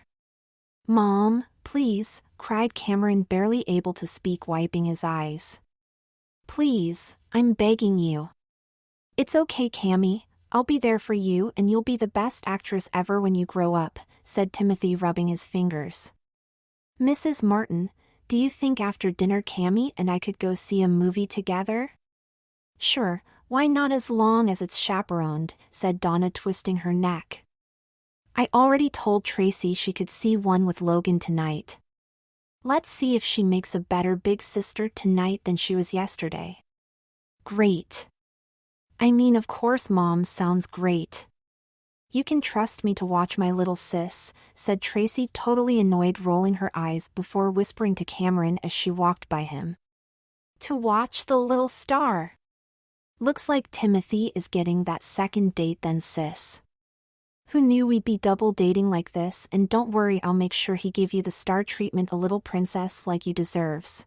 Mom, please, cried Cameron, barely able to speak, wiping his eyes. Please, I'm begging you. It's okay, Cammy. I'll be there for you and you'll be the best actress ever when you grow up, said Timothy, rubbing his fingers. Mrs. Martin, do you think after dinner Cammy and I could go see a movie together? Sure, why not, as long as it's chaperoned, said Donna, twisting her neck. I already told Tracy she could see one with Logan tonight. Let's see if she makes a better big sister tonight than she was yesterday. Great. I mean, of course, Mom, sounds great. You can trust me to watch my little sis, said Tracy, totally annoyed, rolling her eyes before whispering to Cameron as she walked by him. To watch the little star. Looks like Timothy is getting that second date then, sis. Who knew we'd be double dating like this? And don't worry, I'll make sure he give you the star treatment, a little princess like you deserves.